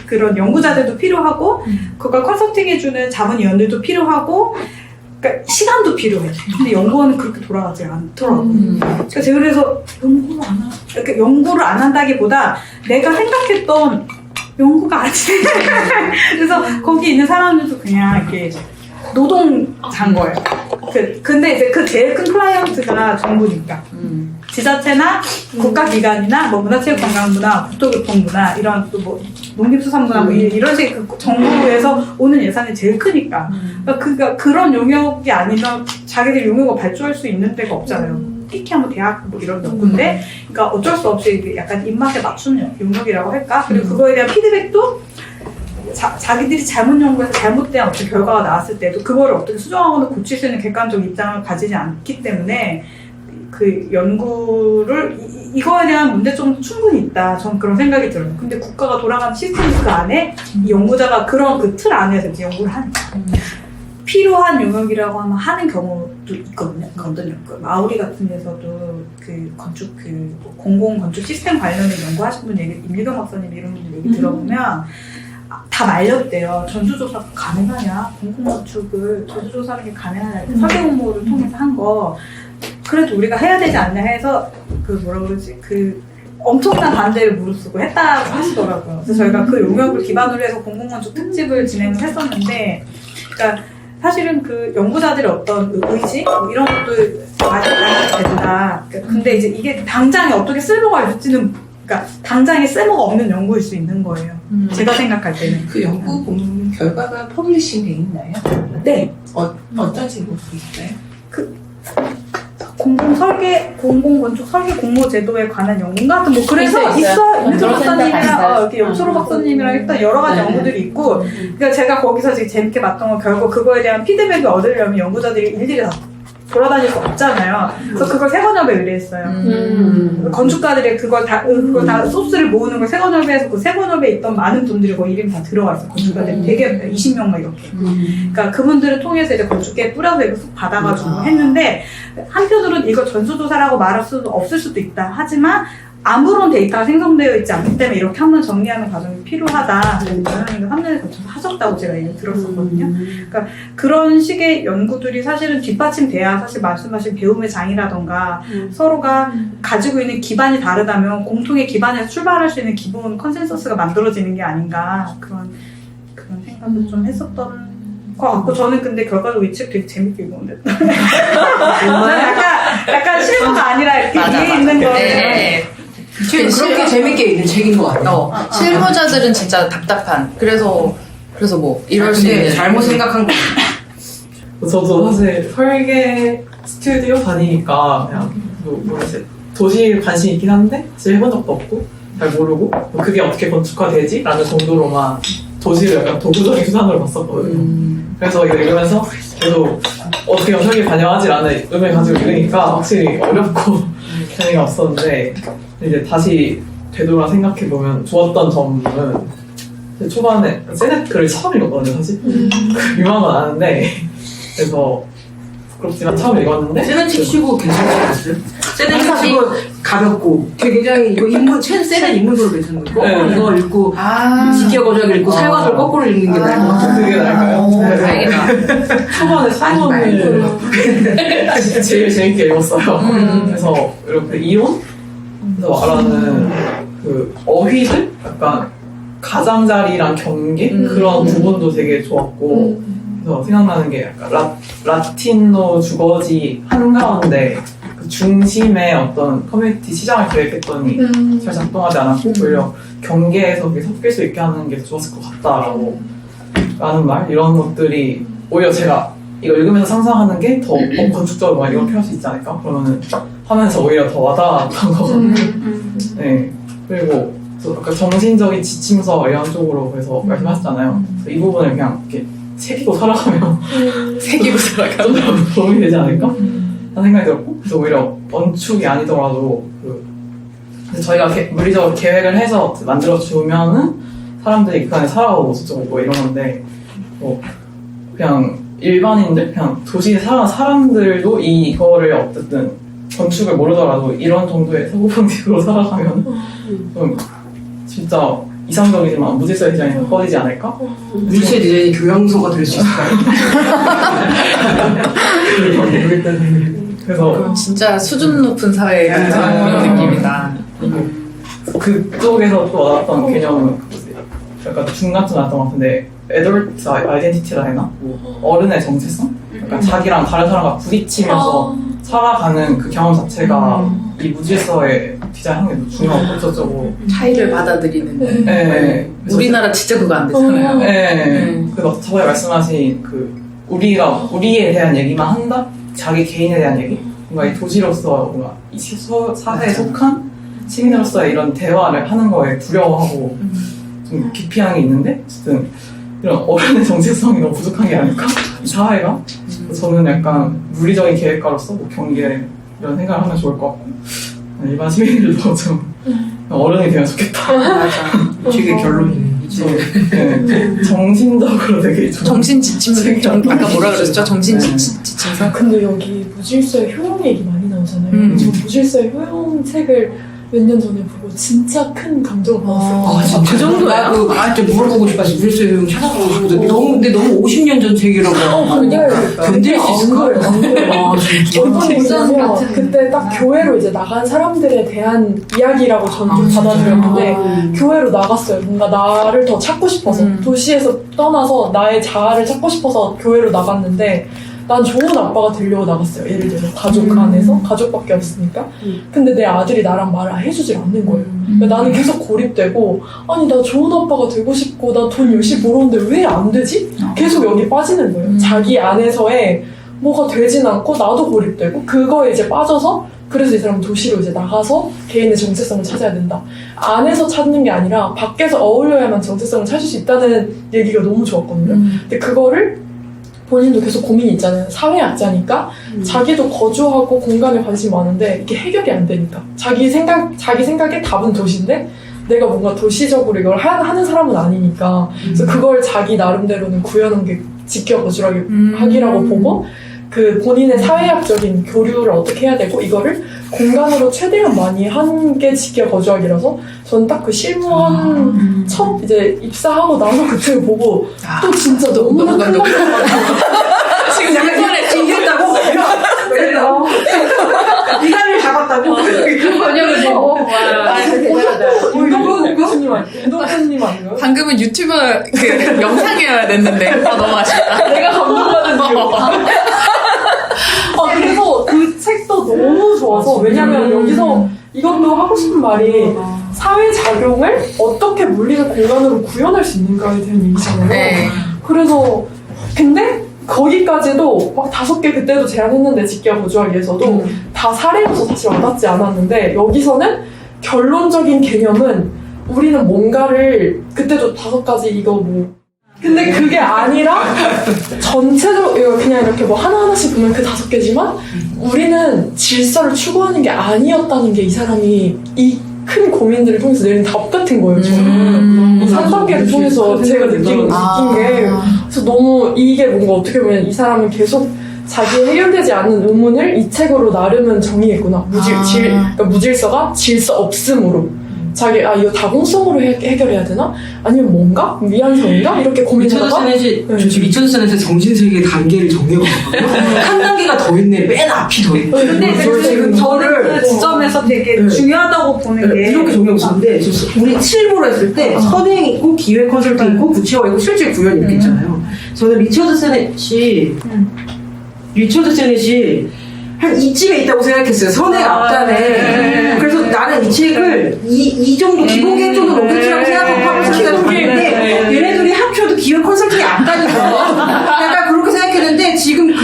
S3: 그런 연구자들도 필요하고 그걸 컨설팅해주는 자문위원들도 필요하고 그러니까 시간도 필요해. 근데 연구원은 그렇게 돌아가지 않더라고요. 그러니까 제가 그래서 연구를 안 한다기보다 내가 생각했던 연구가 아니지. 그래서 거기 있는 사람들도 그냥 이렇게 노동자인 거예요. 근데 이제 그 제일 큰 클라이언트가 정부니까. 지자체나 국가기관이나 뭐 문화체육관광부나 국토교통부나 이런 또 뭐 농림수산부나 뭐 이런 식의 그 정부에서 오는 예산이 제일 크니까. 그러니까 그런 용역이 아니면 자기들 용역을 발주할 수 있는 데가 없잖아요. 특히 뭐 대학 뭐 이런 연구인데, 그러니까 어쩔 수 없이 약간 입맛에 맞춘 용역이라고 할까? 그리고 그거에 대한 피드백도 자기들이 잘못 연구해서 잘못된 어떤 결과가 나왔을 때도 그거를 어떻게 수정하거나 고칠 수 있는 객관적 입장을 가지지 않기 때문에 그 연구를 이거에 대한 문제점도 충분히 있다. 저는 그런 생각이 들어요. 근데 국가가 돌아가는 시스템 그 안에 이 연구자가 그런 그 틀 안에서 이제 연구를 하니까 필요한 용역이라고 하면 하는 경우도 있거든요. 그 마우리 같은 데서도 그 건축 공공 건축 시스템 관련된 연구하신 분 얘기, 임유경 박사님 이런 분들 얘기 들어보면. 다 말렸대요. 전수조사 가능하냐? 공공건축을 전수조사하는 게 가능하냐? 설계 공모를 통해서 한 거. 그래도 우리가 해야 되지 않냐 해서 엄청난 반대를 무릅쓰고 했다고 하시더라고요. 그래서 저희가 그 용역을 기반으로 해서 공공건축 특집을 진행을 했었는데, 그러니까 사실은 그 연구자들의 어떤 의지 뭐 이런 것도 많이 된다. 근데 이제 이게 당장에 어떻게 쓸모가 있을지는, 그러니까 당장에 쓸모가 없는 연구일 수 있는 거예요. 제가 생각할 때는.
S2: 그 연구 결과가 퍼블리싱 돼 있나요?
S3: 네.
S2: 어떤 식으로 있어요?
S3: 공공건축 설계 공모 제도에 관한 연구인가? 하여튼 뭐 그래서 있어. 임유경 박사님이랑 이렇게 염초로 박사님이랑 했던 여러 가지 연구들이 있고, 그러니까 제가 거기서 지금 재밌게 봤던 건 결국 그거에 대한 피드백을 얻으려면 연구자들이 일일이 다 돌아다닐 수 없잖아요. 그래서 그걸 세관협에 의뢰했어요. 건축가들이 그걸 다 소스를 모으는 걸 세관협에 해서 그 세관협에 있던 많은 분들이 거의 이름이 다 들어가 있어요. 건축가들이 되게 20명 막 이렇게. 그러니까 그분들을 통해서 이제 건축계에 뿌려서 이거 쑥 받아가지고 했는데, 한편으로는 이거 전수조사라고 말할 수도 없을 수도 있다. 하지만 아무런 데이터가 생성되어 있지 않기 때문에 이렇게 한번 정리하는 과정이 필요하다. 원장님도 3년에 걸쳐서 하셨다고 제가 얘기 들었었거든요. 그러니까 그런 식의 연구들이 사실은 뒷받침돼야 사실 말씀하신 배움의 장이라던가 서로가 가지고 있는 기반이 다르다면 공통의 기반에서 출발할 수 있는 기본 컨센서스가 만들어지는 게 아닌가, 그런 생각을 좀 했었던 것 같고, 저는 근데 결과적으로 이 책 되게 재밌게 읽었는데. 약간 실무가 아니라 이렇게 위에 있는 거를.
S1: 그렇게 재밌게 읽는 책인 것 같아요.
S4: 실무자들은 진짜 답답한. 그래서 뭐 이럴 수 있는.
S1: 잘못 생각한 거.
S5: 저도 사실 설계 스튜디오 다니니까 그냥 뭐지, 도시에 관심이 있긴 한데 사실 해본 적도 없고 잘 모르고 그게 어떻게 건축화되지? 라는 정도로만 도시를 약간 도구적인 수단으로 봤었거든요. 그래서 이거 읽으면서 그래도 어떻게 설계 관여하지라는 의미를 가지고 읽으니까 확실히 어렵고 재미가 없었는데, 이제 다시 되돌아 생각해보면 좋았던 점은 초반에 세넷 글을 처음 읽었거든요, 사실. 유명한 건 아는데, 그래서 부끄럽지만 처음 읽었는데
S1: 세넷 치고 괜찮지 않았어요? 세넷 치고 가볍고 굉장히 세넷 인문서로 괜찮은 거. 거꾸로 이거 읽고 지기어 거작 읽고 살과를 거꾸로 읽는 게 나을 것 같아요.
S5: 그게 나을까요?
S4: 다행이다.
S5: 초반에 사전을 제일 재밌게 읽었어요. 그래서 이렇게 이론에서 말하는 그 어휘들? 약간 가장자리랑 경계? 그런 부분도 되게 좋았고, 그래서 생각나는 게 약간 라틴어 주거지 한가운데 그 중심에 어떤 커뮤니티 시장을 계획했더니 잘 작동하지 않았고 오히려 경계에서 그게 섞일 수 있게 하는 게 좋았을 것 같다라고 라는 말, 이런 것들이 오히려 제가
S8: 이거 읽으면서 상상하는 게 더 건축적으로 막 이렇게 할 수 있지 않을까? 그러면은 하면서 오히려 더 와닿았던 것 같아요. 네. 그리고 아까 정신적인 지침서 이런 쪽으로 그래서 말씀하셨잖아요. 그래서 이 부분을 그냥 이렇게 새기고 살아가면
S4: 새기고 살아가면
S8: 좀 도움이 되지 않을까? 라는 생각이 들었고, 그래서 오히려 원축이 아니더라도 저희가 물리적으로 계획을 해서 만들어주면은 사람들이 그 안에 살아가고 어쩌고 뭐 이런 건데, 뭐 그냥 일반인들, 그냥 도시에 사는 사람들도 이거를 어쨌든 건축을 모르더라도 이런 정도의 사고방식으로 살아가면 좀 진짜 이상적이지만 무질서 디자인은 꺼지지 않을까?
S1: 물체 디자인이 교양서가 될 수 있을까요?
S8: 그래서
S4: 그럼 진짜 수준 높은 사회 그런 느낌이다.
S8: 그쪽에서 또 와닿았던 개념은 약간 중간쯤 나왔던 것 같은데 애돌트 아이덴티티라 해나? 어른의 정체성? 약간 자기랑 다른 사람과 부딪히면서 살아가는 그 경험 자체가 이 무질서의 디자인하는 게 중요하고 어쩌고
S4: 차이를 받아들이는.
S8: 네.
S4: 우리나라 진짜 그거 안 되잖아요.
S8: 네. 그 저번에 말씀하신 그 우리에 대한 얘기만 한다? 자기 개인에 대한 얘기? 뭔가 이 도시로서 뭔가 이 사회에 속한 시민으로서의 이런 대화를 하는 거에 두려워하고 좀 기피하는 게 있는데 어쨌든 이런 어른의 정체성이 너무 부족한 게 아닐까? 이 사회가? 저는 약간 물리적인 계획가로서 뭐 경계 이런 생각을 하면 좋을 것 같고 일반 시민들도 좀 어른이 되면 좋겠다.
S4: 맞아.
S1: 되게 결론이네.
S8: 네, 정신적으로 되게 좀
S4: 정신지침서. 아까 뭐라 그랬죠? 정신지침서?
S5: 근데 여기 무질서의 효용 얘기 많이 나오잖아요. 저 무질서의 효용 책을 몇 년 전에 보고 진짜 큰 감동을 받았어요.
S1: 아, 진짜 그 정도야? 좀 물어보고 싶어서 물질 효용 찾아보고 싶거든. 근데 너무 50년 전 책이라고. 견딜 수 있을까? 아, 진짜.
S5: 이번에 있으면 그때 딱 교회로 이제 나간 사람들에 대한 이야기라고 저는 좀 받아들였는데 교회로 나갔어요. 뭔가 나를 더 찾고 싶어서 도시에서 떠나서 나의 자아를 찾고 싶어서 교회로 나갔는데 난 좋은 아빠가 되려고 나갔어요. 예를 들어서 가족 안에서 가족밖에 없으니까. 근데 내 아들이 나랑 말을 해주질 않는 거예요. 그러니까 나는 계속 고립되고 아니 나 좋은 아빠가 되고 싶고 나 돈 열심히 벌었는데 왜 안 되지? 계속 여기 빠지는 거예요. 자기 안에서의 뭐가 되진 않고 나도 고립되고 그거에 이제 빠져서 그래서 이 사람은 도시로 이제 나가서 개인의 정체성을 찾아야 된다. 안에서 찾는 게 아니라 밖에서 어울려야만 정체성을 찾을 수 있다는 얘기가 너무 좋았거든요. 근데 그거를 본인도 계속 고민이 있잖아요. 사회학자니까 자기도 거주하고 공간에 관심이 많은데 이게 해결이 안 되니까 자기 생각에 답은 도시인데 내가 뭔가 도시적으로 이걸 하는 사람은 아니니까 그래서 그걸 자기 나름대로는 구현한 게 지켜 거주하기라고 보고 그 본인의 사회학적인 교류를 어떻게 해야 되고 이거를 공간으로 최대한 많이 한 게 지켜 거주하기라서 저는 딱 그 실무한 첫 이제 입사하고 나서 그 책을 보고 또 진짜 너무나 큰 감동을
S1: 지금 약간 이겼다고? 그랬다고? 이간을 잡았다고?
S6: 그 번역을 보고 와 대단하다.
S5: 운동선님 아니에요?
S4: 방금은 유튜버 그 영상이어야 됐는데. 너무 아쉽다.
S5: 내가 감동받은 이유. 그래서 그 책도 너무 좋아서 왜냐면 여기서 이것도 하고 싶은 말이 사회작용을 어떻게 물리적 공간으로 구현할 수 있는가에 대한 얘기잖아요.
S4: 네.
S5: 그래서 근데 거기까지도 막 5개 그때도 제안했는데 직기와 거주하기 위해서도 다 사례로서 사실 와닿지 않았는데 여기서는 결론적인 개념은 우리는 뭔가를 그때도 5가지 이거 뭐 근데 그게 아니라 전체적으로 그냥 이렇게 뭐 하나하나씩 보면 그 5개지만 우리는 질서를 추구하는 게 아니었다는 게 이 사람이 이 큰 고민들을 통해서 내린 답 같은 거예요. 저는 3단계를 통해서 제가 느낀 게 그래서 너무 이게 뭔가 어떻게 보면 이 사람은 계속 자기 해결되지 않는 의문을 이 책으로 나름은 정의했구나. 그러니까 무질서가 질서 없음으로 자기 이거 다공성으로 해결해야 되나? 아니면 뭔가? 미완성인가? 이렇게 고민하다가
S1: 리처드 세넷의 정신세계의 단계를 정해봤거든요. 한 단계가 더 있네. 맨 앞이 더 있네.
S3: 근데 지금 저를 그 지점에서 되게 중요하다고 보는 게
S1: 이렇게 정해봤는데 우리 실무로 했을 때 선행 있고 기획 컨설팅 있고 구체화 있고 실질 구현 이렇게 있잖아요. 저는 리처드 세넷이 한 이쯤에 있다고 생각했어요. 선행 앞단에. 그래서 나는 이 책을 이 정도 기본 계획 정도 넘겠지라고 생각하고 파블리케이션을 봤는데 얘네들이 합쳐도 기획 컨설팅이 앞단이거든요. 약간 그렇게 생각했는데 지금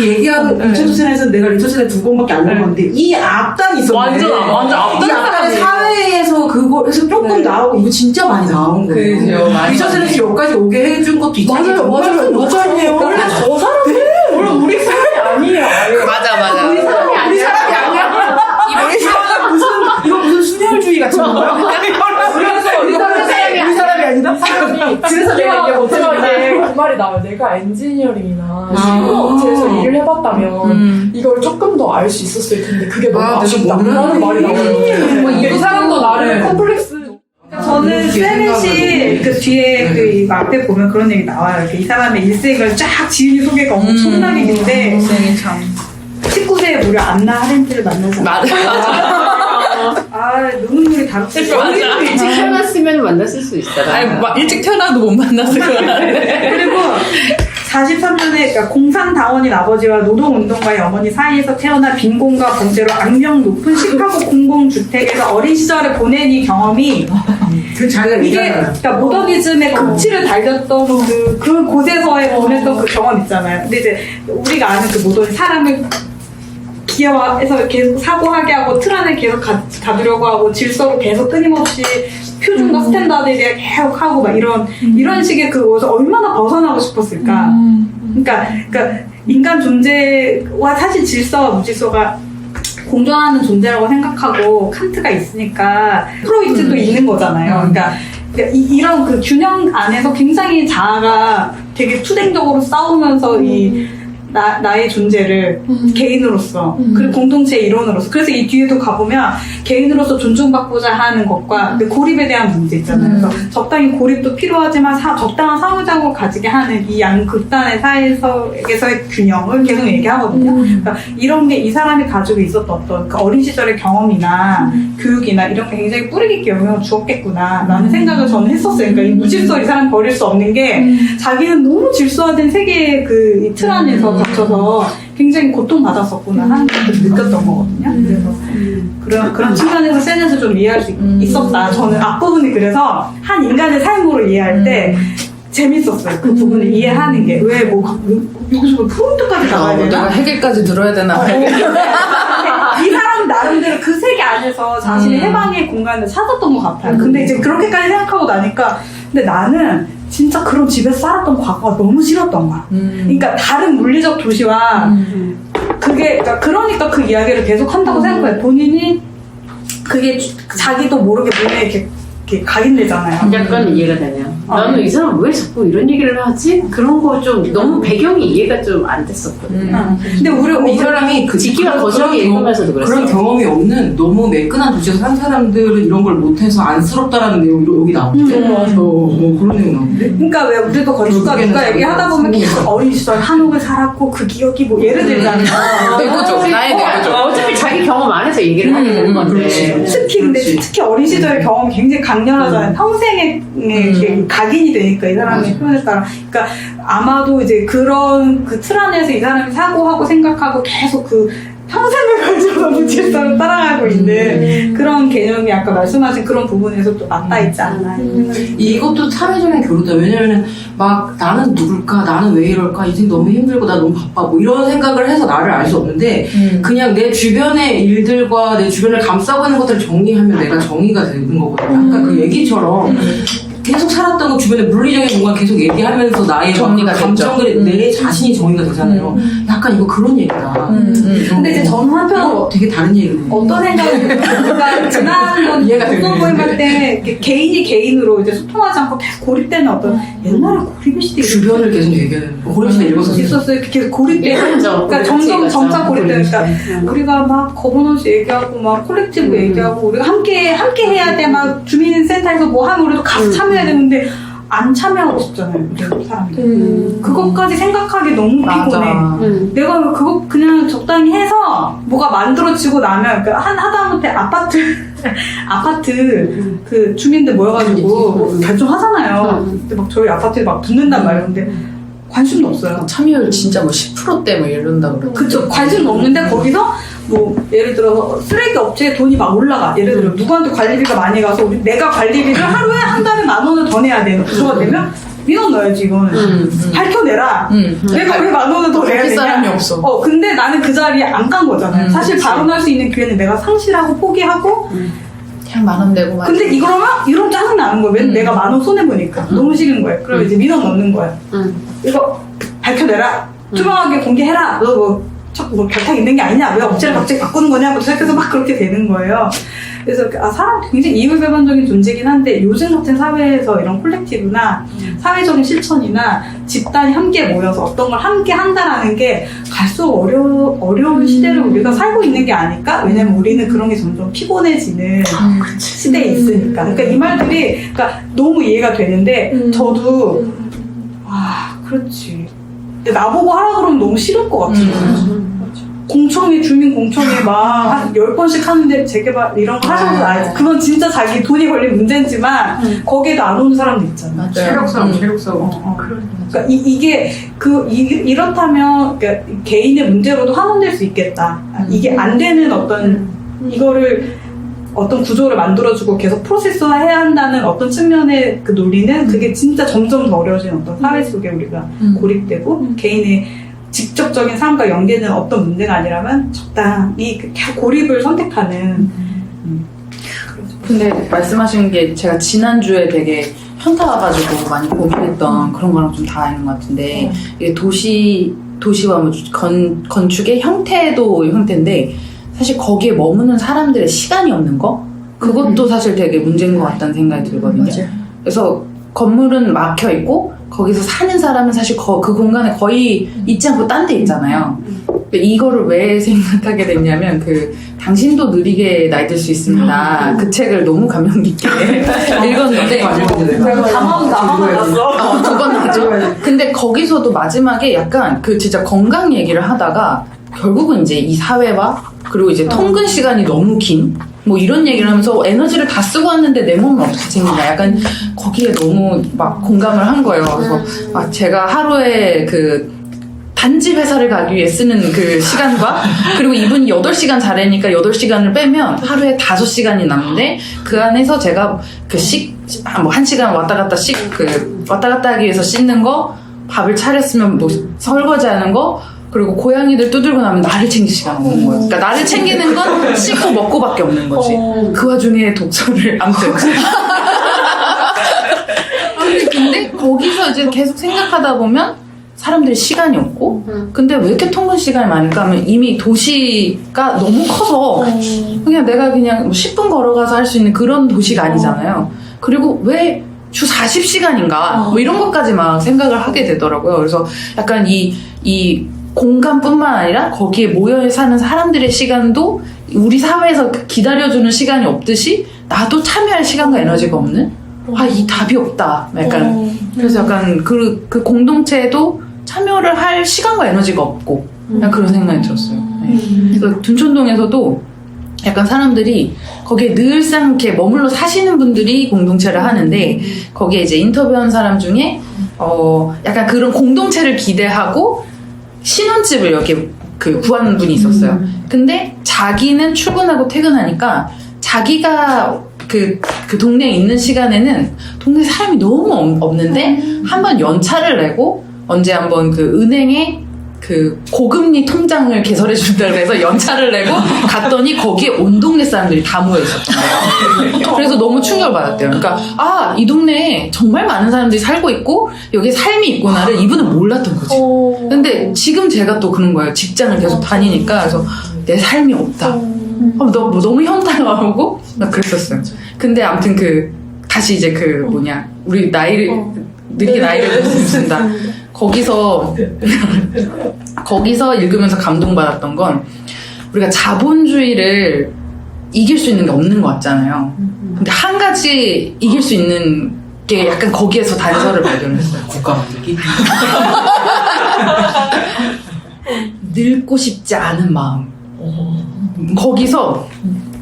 S1: 리처드슨에서는 내가 리처드슨에 2번밖에 안 넘었는데 이 앞단이 있었네.
S5: 완전 앞단
S1: 이 앞단에 사회에서 그거에서 조금 나오고 이거 진짜 많이 나온 거예요.
S2: 그죠, 많이
S1: 리처드슨에서 여기까지 오게 해준 것도 있지.
S5: 맞아요. 원래 저 사람은 원래 우리 사람이 아니에요.
S4: 맞아.
S1: 우리 사람이 아니야. 이거 무슨 순혈주의 같은 건가요? 우리 사람이 아니다.
S5: 그래서 내가 이게 그 말이 나와요. 내가 엔지니어링이나 실무 업체에서 일을 해봤다면 이걸 조금 더 알 수 있었을 텐데 그게 너무 아쉽다라는 말이 나와요. 이 사람도 나를 컴플렉스.
S3: 저는 세넷이 그 뒤에 그 앞에 보면 그런 얘기 나와요. 이 사람의 일생을 쫙 지은이 소개가 엄청나게 긴데
S4: 인생이 참
S3: 19세에 무려 안나 하렌트를 만나서 눈물이 다르지.
S6: 일찍 태어났으면 만났을 수 있더라.
S4: 아니 일찍 태어나도 못 만났을 거야.
S3: 그리고 43년에 그러니까 공산당원인 아버지와 노동운동가의 어머니 사이에서 태어나 빈곤과 범죄로 악명 높은 시카고 공공주택에서 어린 시절을 보낸 이 경험이 이게 그러니까 모더니즘의 극치를 달렸던 그 곳에서의 보냈던 그 경험 있잖아요. 근데 이제 우리가 아는 그 모더니 사람을 기여해서 계속 사고하게 하고 틀 안에 계속 가두려고 하고 질서로 계속 끊임없이 표준과 스탠다드에 대해 계속 하고 막 이런 식의 그것을 얼마나 벗어나고 싶었을까. 그러니까 인간 존재와 사실 질서와 무질서가 공존하는 존재라고 생각하고 칸트가 있으니까 프로이트도 있는 거잖아요. 그러니까 이런 그 균형 안에서 굉장히 자아가 되게 투쟁적으로 싸우면서 나의 존재를 개인으로서 그리고 공동체의 일원으로서 그래서 이 뒤에도 가보면 개인으로서 존중받고자 하는 것과 고립에 대한 문제 있잖아요. 그래서 적당히 고립도 필요하지만 적당한 상호작용을 가지게 하는 이 양 극단의 사이에서의 균형을 계속 얘기하거든요. 그러니까 이런 게 이 사람이 가지고 있었던 어떤 그 어린 시절의 경험이나 교육이나 이런 게 굉장히 뿌리 깊게 영향을 주었겠구나 라는 생각을 저는 했었어요. 그러니까 이 무질서 이 사람 버릴 수 없는 게 자기는 너무 질서화된 세계의 그 이 틀 안에서 갇혀서 굉장히 고통받았었구나 하는 것을 느꼈던 거거든요. 그래서 그런 측면에서 세넷을 좀 이해할 수 있었다. 저는 앞부분이 그래서 한 인간의 삶으로 이해할 때 재밌었어요. 그 부분을 이해하는 게 왜 여기서 프론트까지 나가야 되나?
S4: 내가 해결까지 들어야 되나?
S3: 이 사람은 나름대로 그 세계 안에서 자신의 해방의 공간을 찾았던 것 같아요. 근데 이제 그렇게까지 생각하고 나니까 근데 나는 진짜 그런 집에서 살았던 과거가 너무 싫었던 거야. 그러니까 다른 물리적 도시와 그러니까 그 이야기를 계속 한다고 생각해요. 본인이 그게 자기도 모르게 몸에 이렇게 각인되잖아요.
S6: 약간 이해가 되네요. 나는 이 사람 왜 자꾸 이런 얘기를 하지? 그런 거 좀 너무 배경이 이해가 좀 안 됐었거든.
S1: 근데 이 사람이
S6: 지키가 거절하게 읽으면서도 그랬어.
S1: 그런 경험이 없는 너무 매끈한 도시에서 산 사람들은 이런 걸 못해서 안쓰럽다라는 내용이 여기 나오는데 그런 내용 나오는데.
S3: 그러니까 왜 우리도 건축가 얘기하다 보면 어린 시절 한옥을 살았고 그 기억이 뭐 예를 들자면
S4: 내고죠. 나의 내고죠.
S6: 어차피 자기 경험 안에서 얘기를 하게 되는 건데.
S3: 특히 어린 시절의 경험이 굉장히 강렬하잖아요. 평생의 각인이 되니까 이 사람의 표현에 따라. 그러니까 아마도 이제 그런 그 틀 안에서 이 사람이 사고하고 생각하고 계속 그 평생을 걸쳐서 무질서를 따라가고 있는 그런 개념이 아까 말씀하신 그런 부분에서 또 맞닿아 있지 않나.
S1: 이것도 사회적인 교류다. 왜냐면은 막 나는 누굴까? 나는 왜 이럴까? 인생 너무 힘들고 나 너무 바빠. 뭐 이런 생각을 해서 나를 알 수 없는데 그냥 내 주변의 일들과 내 주변을 감싸고 있는 것들을 정리하면 내가 정의가 되는 거거든요. 아까 그 얘기처럼 계속 살았던 거 주변에 물리적인 공간 계속 얘기하면서 나의
S4: 정리가
S1: 감정들이 내 자신이 정의가 되잖아요. 약간 이거 그런 얘기다.
S3: 근데 이제 저는 한편으로
S1: 되게 다른 얘기네.
S3: 어떤 생각이 그러니까 지난번 독서 모임 할 때 개인이 개인으로 이제 소통하지 않고 계속 고립되는 어떤 옛날에 고립의 시대
S1: 주변을 계속 얘기하는 거. 고립시대 읽었었어요.
S3: 있었어요. 계속 고립되는 그러니까 점차 고립되니까 우리가 막 거버넌스 얘기하고 막 콜렉티브 얘기하고 우리가 함께 해야 돼. 막 주민센터에서 뭐 하면 우리도 같이 참여해야 되는데 안 참여하고 싶잖아요. 사람들. 그것까지 생각하기 너무 피곤해. 내가 그거 그냥 적당히 해서 뭐가 만들어지고 나면 그러니까 하다못해 아파트 그 주민들 모여가지고 뭐 결정하잖아요. 근데 막 저희 아파트에 막 붙는단 말이에요. 근데 관심도 없어요.
S4: 참여율 진짜 뭐 10%대 뭐 이런다 그러고.
S3: 그쵸. 관심도 없는데 거기서 뭐 예를 들어서 쓰레기 업체에 돈이 막 올라가. 예를 들어 누구한테 관리비가 많이 가서 내가 관리비를 하루에 한 달에 10,000원을 더 내야 되는 구조가 되면 민원 넣어야지 이거는. 밝혀내라. 내가 왜 10,000원을 더 내야
S4: 밝힐
S3: 되냐.
S4: 사람이 없어.
S3: 근데 나는 그 자리에 안 간 거잖아요. 사실
S4: 그치.
S3: 발언할 수 있는 기회는 내가 상실하고 포기하고
S4: 그냥 10,000원 내고 말.
S3: 근데 이러면 짜증 나는 거야. 왜 내가 10,000원 손해보니까. 너무 싫은 거야. 그러면 이제 민원 넣는 거야. 이거 밝혀내라. 투명하게 공개해라. 너 뭐 자꾸 뭐 결탁 있는 게 아니냐. 왜 업체를 갑자기 바꾸는 거냐고 시작해서 막 그렇게 되는 거예요. 그래서 사람 굉장히 이율배반적인 존재긴 한데 요즘 같은 사회에서 이런 콜렉티브나 사회적인 실천이나 집단이 함께 모여서 어떤 걸 함께 한다라는 게 갈수록 어려운 시대를 우리가 살고 있는 게 아닐까? 왜냐면 우리는 그런 게 점점 피곤해지는 시대에 있으니까. 그러니까 이 말들이 그러니까 너무 이해가 되는데 저도 그렇지. 근데 나보고 하라 그러면 너무 싫을 것 같은 거예요. 공청회, 주민 공청회 막 한 10번씩 하는데 재개발 이런 거 하셔도 알지. 그건 진짜 자기 돈이 걸린 문제지만 거기에도 안 오는 사람도 있잖아.
S8: 체력싸움.
S3: 그러니까 이게 이렇다면 그러니까 개인의 문제로도 환원될 수 있겠다. 이게 안 되는 이거를 어떤 구조를 만들어주고 계속 프로세스화해야 한다는 어떤 측면의 그 논리는 그게 진짜 점점 더 어려워지는 어떤 사회 속에 우리가 고립되고 개인의 직접적인 삶과 연계되는 어떤 문제가 아니라면 적당히 고립을 선택하는.
S4: 근데 말씀하신 게 제가 지난주에 되게 현타 와가지고 많이 고민했던 그런 거랑 좀 닿는 것 같은데 이게 도시와 뭐 건축의 형태도 형태인데 사실 거기에 머무는 사람들의 시간이 없는 거? 그것도 사실 되게 문제인 것 같다는 생각이 들거든요. 그래서 건물은 막혀 있고 거기서 사는 사람은 사실 그 공간에 거의 있지 않고 딴 데 있잖아요. 이거를 왜 생각하게 됐냐면 당신도 느리게 나이 들 수 있습니다. 그 책을 너무 감명 깊게 읽었는데
S3: 나만 났어.
S4: 2번 나죠. 근데 거기서도 마지막에 약간 진짜 건강 얘기를 하다가 결국은 이제 이 사회와 그리고 이제 통근 시간이 너무 긴 뭐 이런 얘기를 하면서 에너지를 다 쓰고 왔는데 내 몸은 어떻게 챙기냐 약간 거기에 너무 막 공감을 한 거예요. 그래서 제가 하루에 단지 회사를 가기 위해 쓰는 그 시간과 그리고 이분이 8시간 자래니까 8시간을 빼면 하루에 5시간이 남는데 그 안에서 제가 뭐 1시간 왔다 갔다 하기 위해서 씻는 거, 밥을 차렸으면 뭐 설거지하는 거, 그리고 고양이들 두들고 나면 나를 챙길 시간 없는 거예요. 그러니까 나를 챙기는 건 씻고 먹고밖에 없는 거지. 그 와중에 독서를 아무튼. 근데 거기서 이제 계속 생각하다 보면 사람들이 시간이 없고 근데 왜 이렇게 통근 시간이 많을까 하면 이미 도시가 너무 커서 그냥 내가 그냥 10분 걸어가서 할 수 있는 그런 도시가 아니잖아요. 그리고 왜 주 40시간인가 뭐 이런 것까지 막 생각을 하게 되더라고요. 그래서 약간 이 공간뿐만 아니라 거기에 모여 사는 사람들의 시간도 우리 사회에서 기다려주는 시간이 없듯이 나도 참여할 시간과 에너지가 없는 이 답이 없다. 약간 그래서 약간 그 공동체에도 참여를 할 시간과 에너지가 없고 그런 생각이 들었어요. 그래서 둔촌동에서도 약간 사람들이 거기에 늘상 이렇게 머물러 사시는 분들이 공동체를 하는데 거기에 이제 인터뷰한 사람 중에 약간 그런 공동체를 기대하고 신혼집을 여기 구한 분이 있었어요. 근데 자기는 출근하고 퇴근하니까 자기가 그 동네에 있는 시간에는 동네 사람이 너무 없는데 한번 연차를 내고 언제 한번 은행에 고금리 통장을 개설해 준다 그래서 연차를 내고 갔더니 거기에 온 동네 사람들이 다 모여 있었어요. 그래서 너무 충격을 받았대요. 그러니까 이 동네에 정말 많은 사람들이 살고 있고 여기 삶이 있구나를 이분은 몰랐던 거지. 근데 지금 제가 또 그런 거예요. 직장을 계속 다니니까 그래서 내 삶이 없다. 너무 현타가 오고 막 그랬었어요. 근데 아무튼 다시 이제 우리 느리게 나이를 먹습니다. 거기서 읽으면서 감동받았던 건 우리가 자본주의를 이길 수 있는 게 없는 것 같잖아요. 근데 한 가지 이길 수 있는 게 약간 거기에서 단서를 발견했어요.
S1: 국가 만들기?
S4: 늙고 싶지 않은 마음.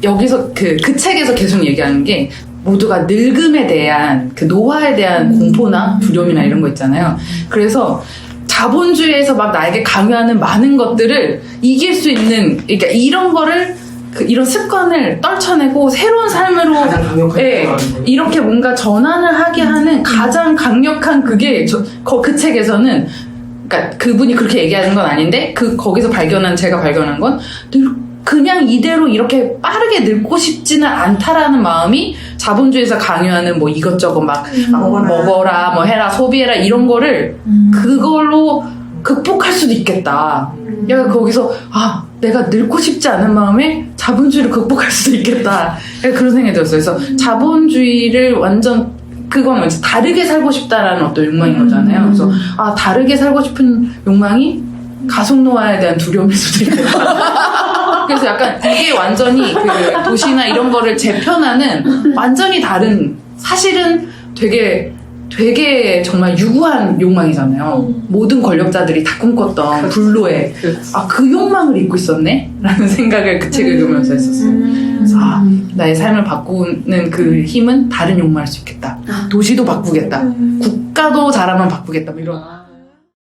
S4: 여기서 그 책에서 계속 얘기하는 게 모두가 늙음에 대한 노화에 대한 공포나 두려움이나 이런 거 있잖아요. 그래서 자본주의에서 막 나에게 강요하는 많은 것들을 이길 수 있는, 그러니까 이런 거를 이런 습관을 떨쳐내고 새로운 삶으로
S1: 가장 강력한
S4: 예,
S1: 거라는데.
S4: 이렇게 뭔가 전환을 하게 하는 가장 강력한 그게 그 책에서는 그러니까 그분이 그렇게 얘기하는 건 아닌데 거기서 제가 발견한 건 그냥 이대로 이렇게 빠르게 늙고 싶지는 않다라는 마음이 자본주의에서 강요하는 뭐 이것저것 막 먹어라 뭐 해라 소비해라 이런 거를 그걸로 극복할 수도 있겠다. 약간 거기서 내가 늙고 싶지 않은 마음에 자본주의를 극복할 수도 있겠다. 그런 생각이 들었어요. 그래서 자본주의를 완전 그건 왠지 다르게 살고 싶다라는 어떤 욕망인 거잖아요. 그래서 다르게 살고 싶은 욕망이 가속 노화에 대한 두려움일 수도 있겠다. 그래서 약간 이게 완전히 그 도시나 이런 거를 재편하는 완전히 다른 사실은 되게 정말 유구한 욕망이잖아요. 모든 권력자들이 다 꿈꿨던 불로의 그 욕망을 잊고 있었네? 라는 생각을 그 책을 읽으면서 했었어요. 그래서 나의 삶을 바꾸는 그 힘은 다른 욕망일 수 있겠다. 도시도 바꾸겠다. 국가도 잘하면 바꾸겠다. 뭐 이런